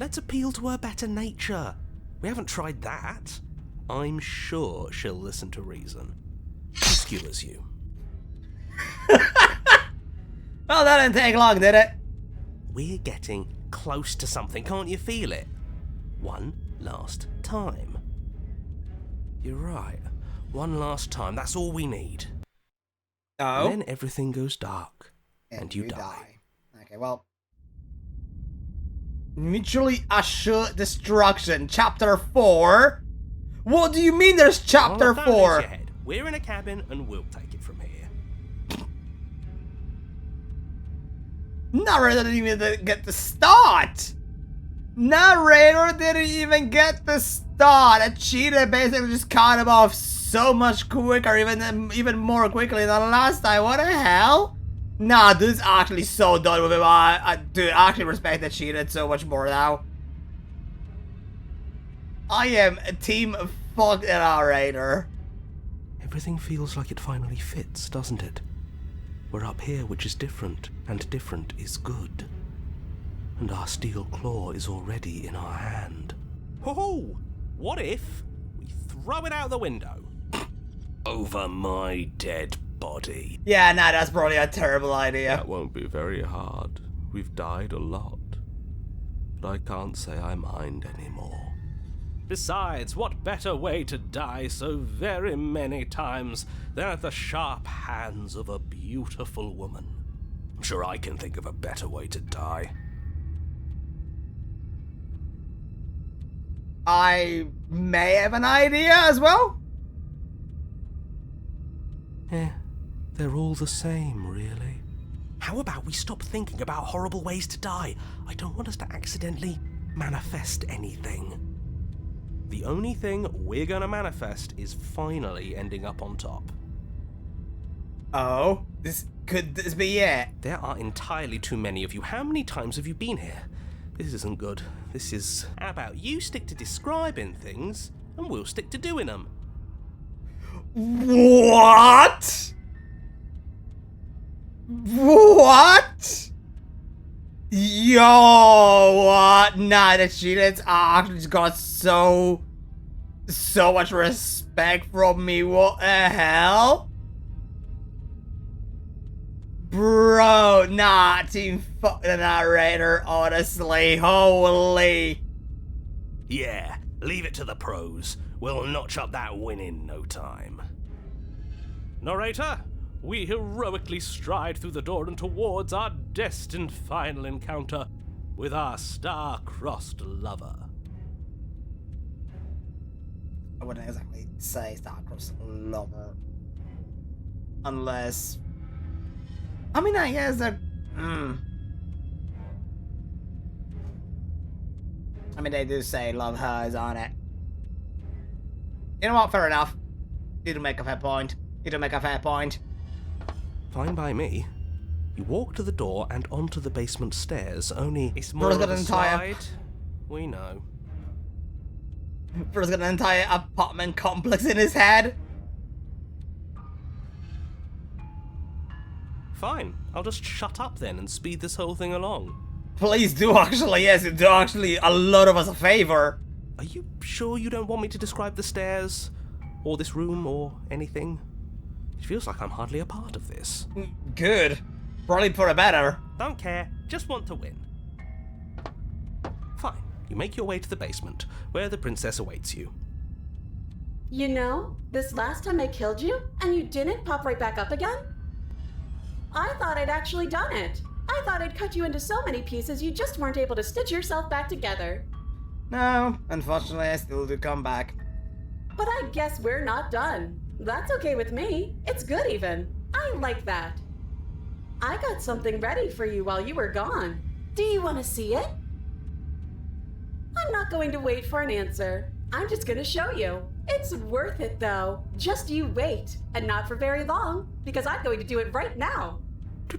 D: Let's appeal to her better nature. We haven't tried that. I'm sure she'll listen to reason. She skewers you.
B: Well, that didn't take long, did it?
D: We're getting close to something, can't you feel it? One last time. You're right. One last time, that's all we need.
B: Oh.
D: Then everything goes dark, and you die.
B: Okay, well. Mutually assured destruction, chapter 4. What do you mean there's chapter
D: Don't
B: 4?
D: lose your head. We're in a cabin, and we'll take it from here.
B: Narrator didn't even get the start. Narrator didn't even get the start. A cheater basically just cut him off so much quicker, even more quickly than last time. What the hell? Nah, dude's actually so done with him. Dude, I actually respect that cheated so much more now. I am a team fuck the Narrator.
G: Everything feels like it finally fits, doesn't it? We're up here, which is different, and different is good. And our steel claw is already in our hand.
D: Ho-ho! What if we throw it out the window?
G: Over my dead body.
B: Yeah, nah, that's probably a terrible idea.
G: That won't be very hard. We've died a lot. But I can't say I mind anymore.
D: Besides, what better way to die so very many times than at the sharp hands of a beautiful woman?
G: I'm sure I can think of a better way to die.
B: I may have an idea as well.
G: They're all the same, really.
D: How about we stop thinking about horrible ways to die? I don't want us to accidentally manifest anything. The only thing we're gonna manifest is finally ending up on top.
B: Oh, could this be it?
D: There are entirely too many of you. How many times have you been here? This isn't good. This is... How about you stick to describing things, and we'll stick to doing them?
B: What? What? Yo, what? Nah, the cheaters actually just got so much respect from me. What the hell? Bro, nah, team fuck the Narrator, honestly, holy.
D: Yeah, leave it to the pros. We'll notch up that win in no time. Narrator, we heroically stride through the door and towards our destined final encounter with our star-crossed lover.
B: I wouldn't exactly say star-crossed lover. Unless... I mean, I guess that... I mean, they do say love her is on it. You know what? Fair enough. You do make a fair point. You do make a fair point.
G: Fine by me. You walk to the door and onto the basement stairs, only...
D: It's more of a slide. We know.
B: Bro's got an entire apartment complex in his head.
D: Fine, I'll just shut up then and speed this whole thing along.
B: Please do actually, yes, you do actually a lot of us a favor.
D: Are you sure you don't want me to describe the stairs, or this room, or anything? It feels like I'm hardly a part of this.
B: Good. Probably for a better.
D: Don't care, just want to win. Fine, you make your way to the basement, where the princess awaits you.
F: You know, this last time I killed you, and you didn't pop right back up again? I thought I'd actually done it. I thought I'd cut you into so many pieces you just weren't able to stitch yourself back together.
B: No, unfortunately I still do come back.
F: But I guess we're not done. That's okay with me. It's good even. I like that. I got something ready for you while you were gone. Do you want to see it? I'm not going to wait for an answer. I'm just going to show you. It's worth it though. Just you wait. And not for very long, because I'm going to do it right now.
D: Are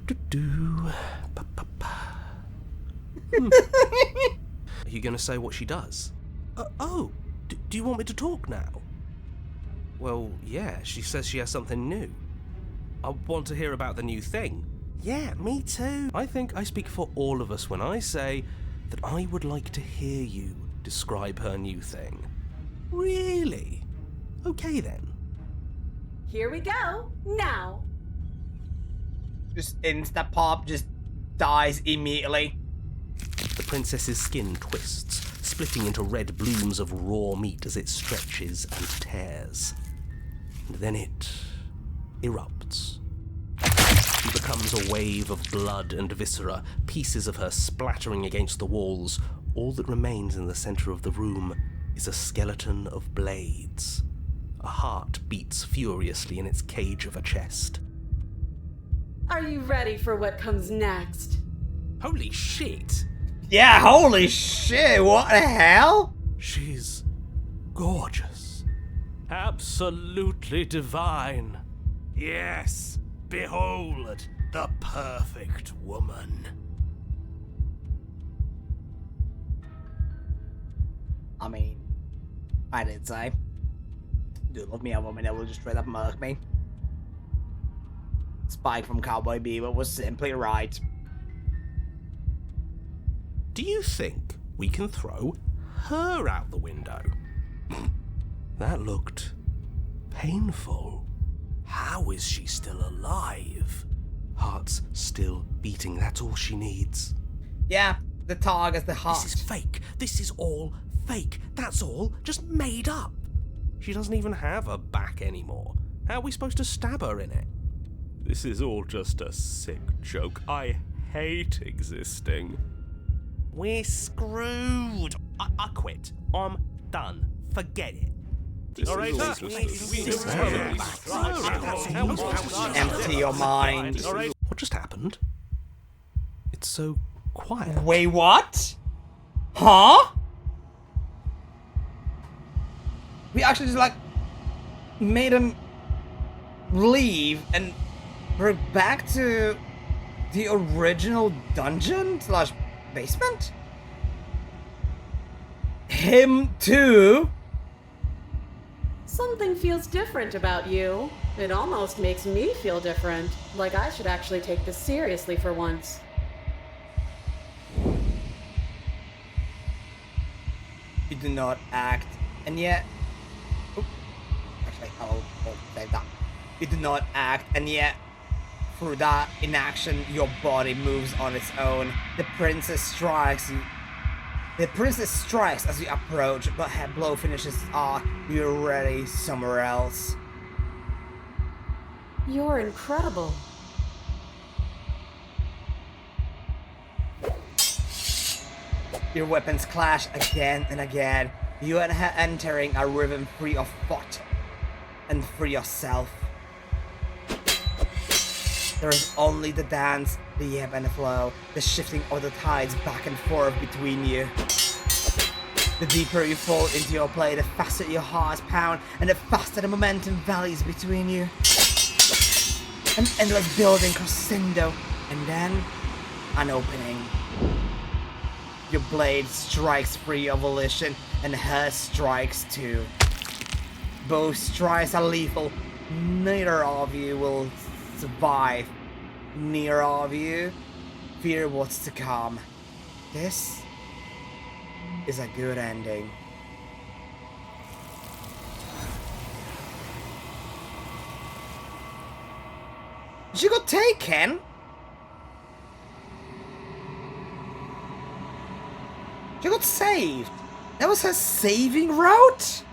D: you going to say what she does? Do you want me to talk now? Well, yeah, she says she has something new. I want to hear about the new thing. Yeah, me too. I think I speak for all of us when I say that I would like to hear you describe her new thing. Really? Okay then.
F: Here we go. Now.
B: Just insta-pop, just dies immediately.
D: The princess's skin twists, splitting into red blooms of raw meat as it stretches and tears. And then it erupts. She becomes a wave of blood and viscera, pieces of her splattering against the walls. All that remains in the center of the room is a skeleton of blades. A heart beats furiously in its cage of a chest.
F: Are you ready for what comes next?
D: Holy shit!
B: Yeah, holy shit, what the hell?
G: She's gorgeous. Absolutely divine.
D: Yes, behold the perfect woman.
B: I mean, I did say. Do love me a woman that will just straight up murk me. Spike from Cowboy Bebop was simply right.
D: Do you think we can throw her out the window?
G: That looked painful.
D: How is she still alive? Heart's still beating, that's all she needs.
B: Yeah, the target's the heart.
D: This is fake. This is all fake. That's all just made up. She doesn't even have a back anymore. How are we supposed to stab her in it?
G: This is all just a sick joke. I hate existing.
D: We're screwed. I quit. I'm done. Forget it.
G: Narrator,
B: Empty your mind.
D: What just happened? It's so quiet.
B: Wait, what? Huh? We actually just made him leave and we're back to the original dungeon / basement? Him too?
F: Something feels different about you. It almost makes me feel different. Like I should actually take this seriously for once.
B: You do not act, and yet... Actually, I'll save that. You do not act, and yet... Through that inaction, your body moves on its own. The princess strikes you. The princess strikes as you approach, but her blow finishes off. You're already somewhere else.
F: You're incredible.
B: Your weapons clash again and again. You and her entering a rhythm free of thought and free of self. There is only the dance, the ebb and the flow, the shifting of the tides back and forth between you. The deeper you fall into your play, the faster your hearts pound, and the faster the momentum valleys between you. An endless building crescendo, and then an opening. Your blade strikes free of volition, and hers strikes too. Both strikes are lethal. Neither of you will survive. Neither of you fear what's to come. This is a good ending. She got taken? She got saved? That was her saving route?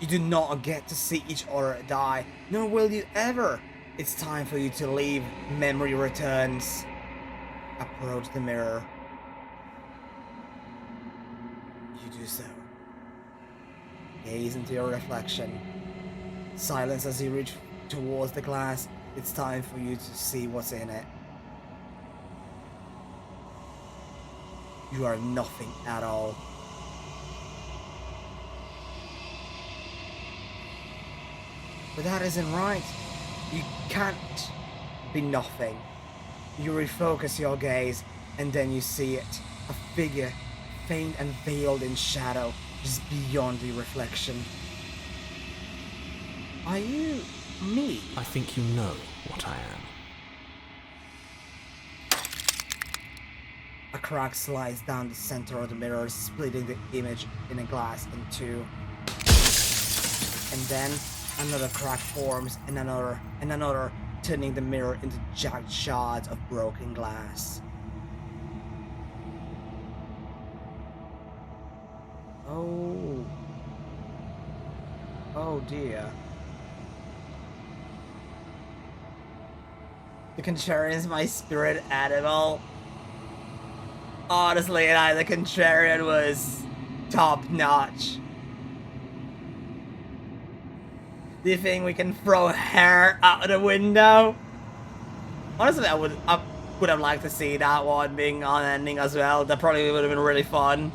B: You do not get to see each other die, nor will you ever. It's time for you to leave. Memory returns. Approach the mirror. You do so. Gaze into your reflection. Silence as you reach towards the glass. It's time for you to see what's in it. You are nothing at all. But that isn't right. You can't be nothing. You refocus your gaze, and then you see it. A figure, faint and veiled in shadow, just beyond the reflection. Are you me?
D: I think you know what I am.
B: A crack slides down the center of the mirror, splitting the image in a glass in two. And then another crack forms, and another, turning the mirror into jagged shards of broken glass. Oh. Oh dear. The Contrarian's my spirit animal. Honestly, the Contrarian was top notch. Do you think we can throw her out of the window? Honestly, I would have liked to see that one being on ending as well. That probably would have been really fun.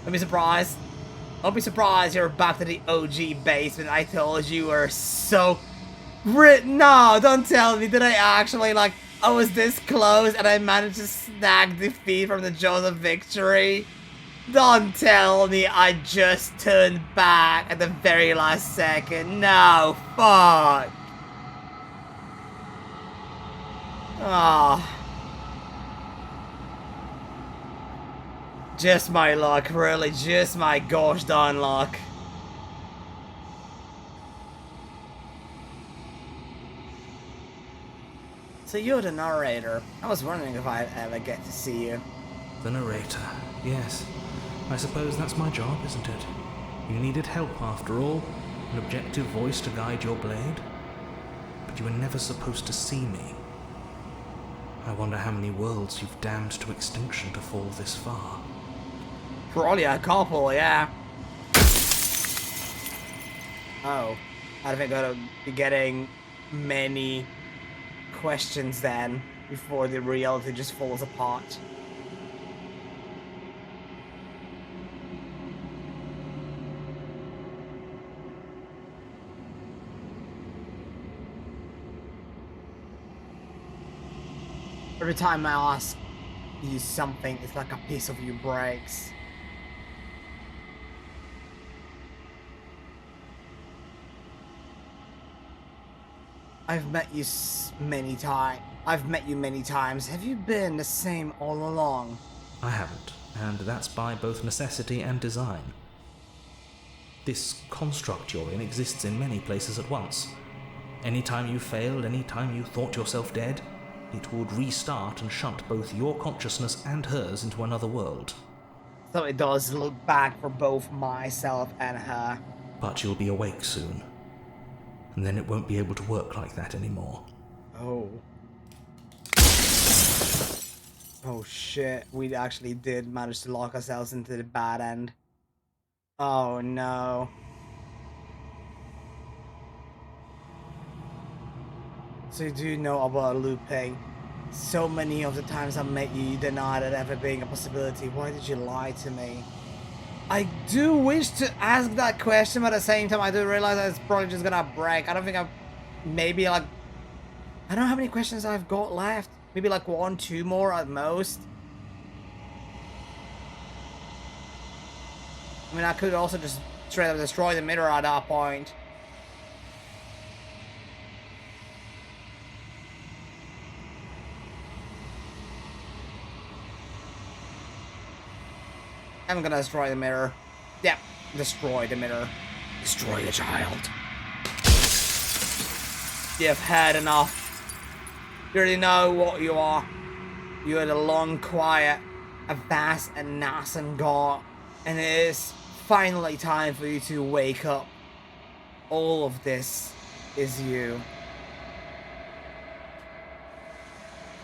B: Don't be surprised. Don't be surprised you're back to the OG basement. I told you were so... No, don't tell me that I actually, like, I was this close and I managed to snag defeat from the jaws of victory. Don't tell me I just turned back at the very last second. No, fuck. Ah. Just my luck, really, just my gosh darn luck. So you're the narrator. I was wondering if I'd ever get to see you.
A: The narrator, yes. I suppose that's my job, isn't it? You needed help after all, an objective voice to guide your blade. But you were never supposed to see me. I wonder how many worlds you've damned to extinction to fall this far.
B: Probably a couple, yeah. Oh, I think I'm gonna be getting many questions then before the reality just falls apart. Every time I ask you something, it's like a piece of you breaks. I've met you many times. I've met you many times. Have you been the same all along?
A: I haven't, and that's by both necessity and design. This construct you're in exists in many places at once. Anytime you failed, anytime you thought yourself dead, it would restart and shunt both your consciousness and hers into another world.
B: So it does look back for both myself and her.
A: But you'll be awake soon. And then it won't be able to work like that anymore.
B: Oh. Oh shit, we actually did manage to lock ourselves into the bad end. Oh no. So you do know about looping. So many of the times I met you, you denied it ever being a possibility. Why did you lie to me? I do wish to ask that question, but at the same time I do realize that it's probably just gonna break. I don't think maybe like, I don't know how many questions I've got left. Maybe like 1, 2 more at most. I mean, I could also just straight up destroy the mirror at that point. I'm gonna destroy the mirror. Yep, destroy the mirror. Destroy the child. You've had enough. You already know what you are. You are the long, quiet, a vast and nascent god. And it is finally time for you to wake up. All of this is you.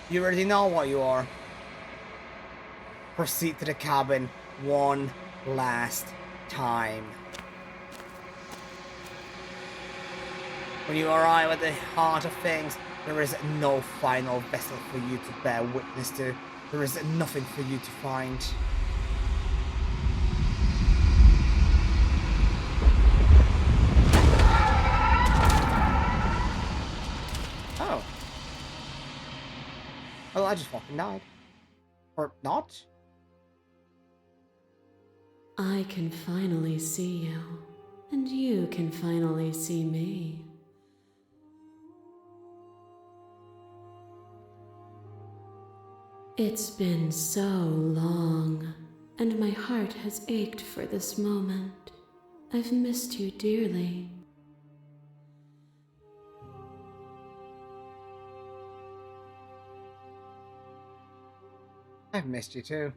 B: You already know what you are. Proceed to the cabin one last time. When you arrive at the heart of things, there is no final vessel for you to bear witness to. There is nothing for you to find. Oh. Well, I just fucking died. Or not?
C: I can finally see you, and you can finally see me. It's been so long, and my heart has ached for this moment. I've missed you dearly.
B: I've missed you too.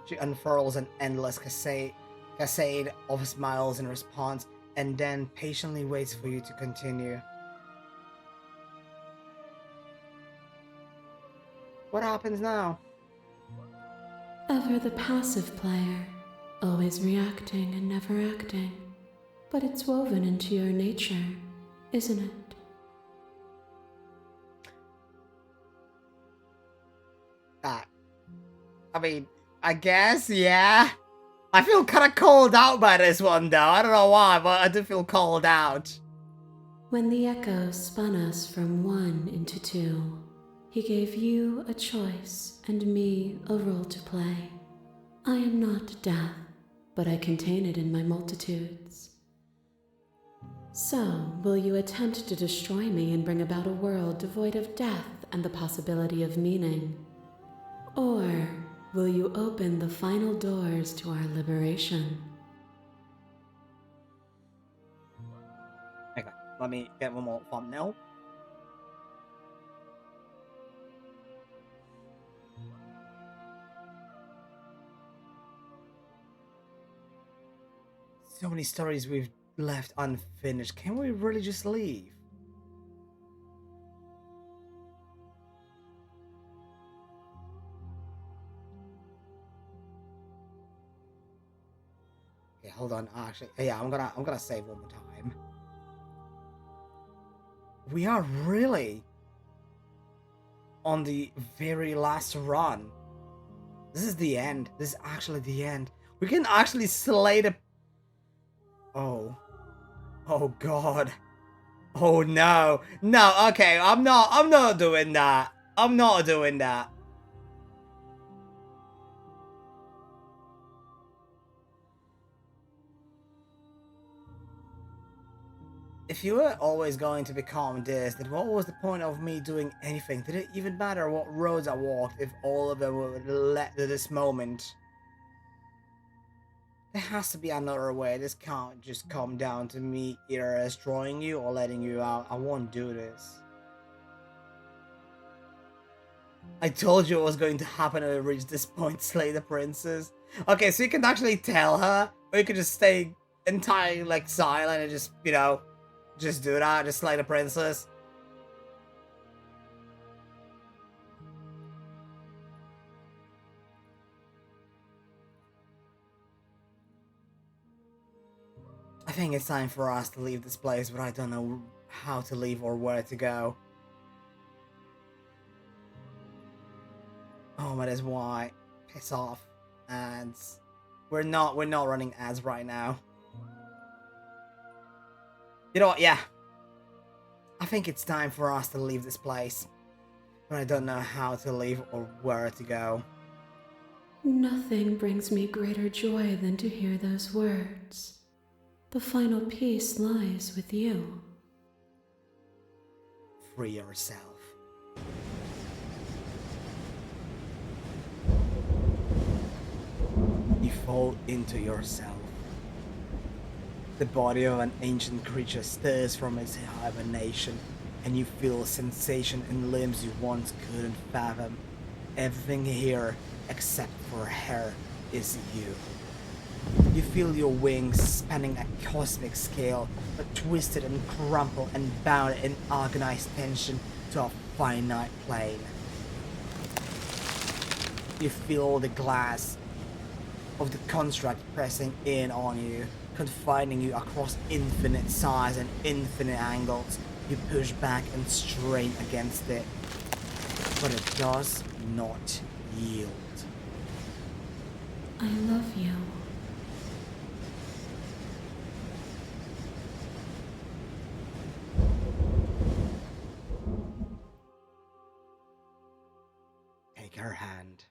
B: She unfurls an endless cascade of smiles in response, and then patiently waits for you to continue. What happens now?
C: Ever the passive player, always reacting and never acting. But it's woven into your nature, isn't it?
B: I mean, I guess, yeah. I feel kind of called out by this one, though. I don't know why, but I do feel called out.
C: When the echo spun us from one into two, he gave you a choice and me a role to play. I am not death, but I contain it in my multitudes. So, will you attempt to destroy me and bring about a world devoid of death and the possibility of meaning? Or will you open the final doors to our liberation?
B: Okay, let me get one more thumbnail. So many stories we've left unfinished. Can we really just leave? Okay, hold on. Actually, yeah, I'm gonna save one more time. We are really on the very last run. This is the end. This is actually the end. We can actually slay the... Oh. Oh god. Oh no. No, okay, I'm not doing that. I'm not doing that. If you were always going to become this, then what was the point of me doing anything? Did it even matter what roads I walked if all of them were led to this moment? There has to be another way. This can't just come down to me either destroying you or letting you out. I won't do this. I told you it was going to happen when I reached this point, slay the princess. Okay, so you can actually tell her, or you can just stay entirely like silent and just, you know, just do that, just slay the princess. I think it's time for us to leave this place, but I don't know how to leave or where to go. Oh, that is why. Piss off. Ads. We're not running ads right now. You know what, yeah. I think it's time for us to leave this place. But I don't know how to leave or where to go.
C: Nothing brings me greater joy than to hear those words. The final piece lies with you.
B: Free yourself. You fall into yourself. The body of an ancient creature stirs from its hibernation, and you feel a sensation in limbs you once couldn't fathom. Everything here, except for her, is you. You feel your wings spanning a cosmic scale, but twisted and crumpled and bound in agonized tension to a finite plane. You feel the glass of the construct pressing in on you, confining you across infinite size and infinite angles. You push back and strain against it, but it does not yield.
C: I love you.
B: Take her hand.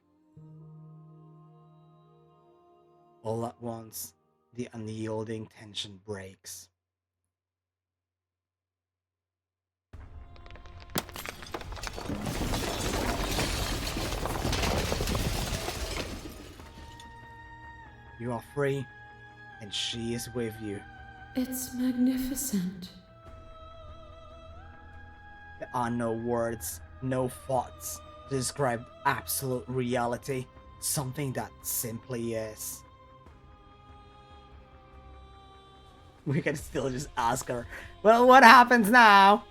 B: All at once, the unyielding tension breaks. You are free, and she is with you.
C: It's magnificent.
B: There are no words, no thoughts to describe absolute reality, something that simply is. We can still just ask her, well, what happens now?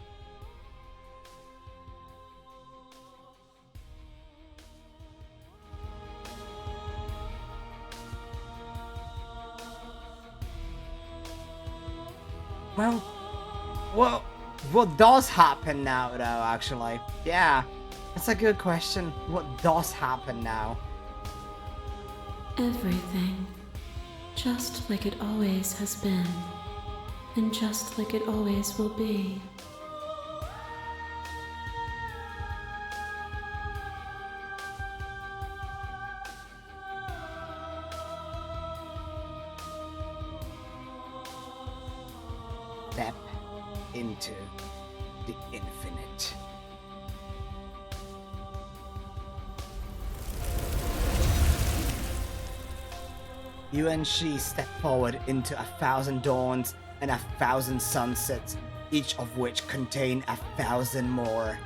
B: Well, what does happen now, though, actually? Yeah, that's a good question. What does happen now?
C: Everything. Just like it always has been. And just like it always will be.
B: Step into the infinite. You and she step forward into 1,000 dawns and 1,000 sunsets, each of which contain 1,000 more.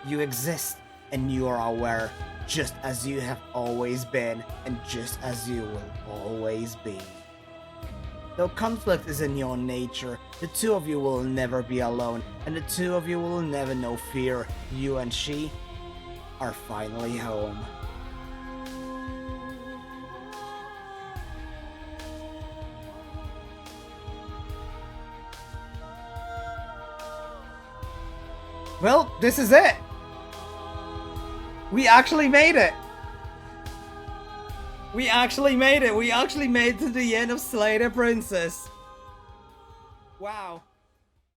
B: You exist and you are aware, just as you have always been and just as you will always be. Though conflict is in your nature, the two of you will never be alone, and the two of you will never know fear. You and she are finally home. Well, this is it! We actually made it! We actually made it! We actually made it to the end of Slay the Princess! Wow.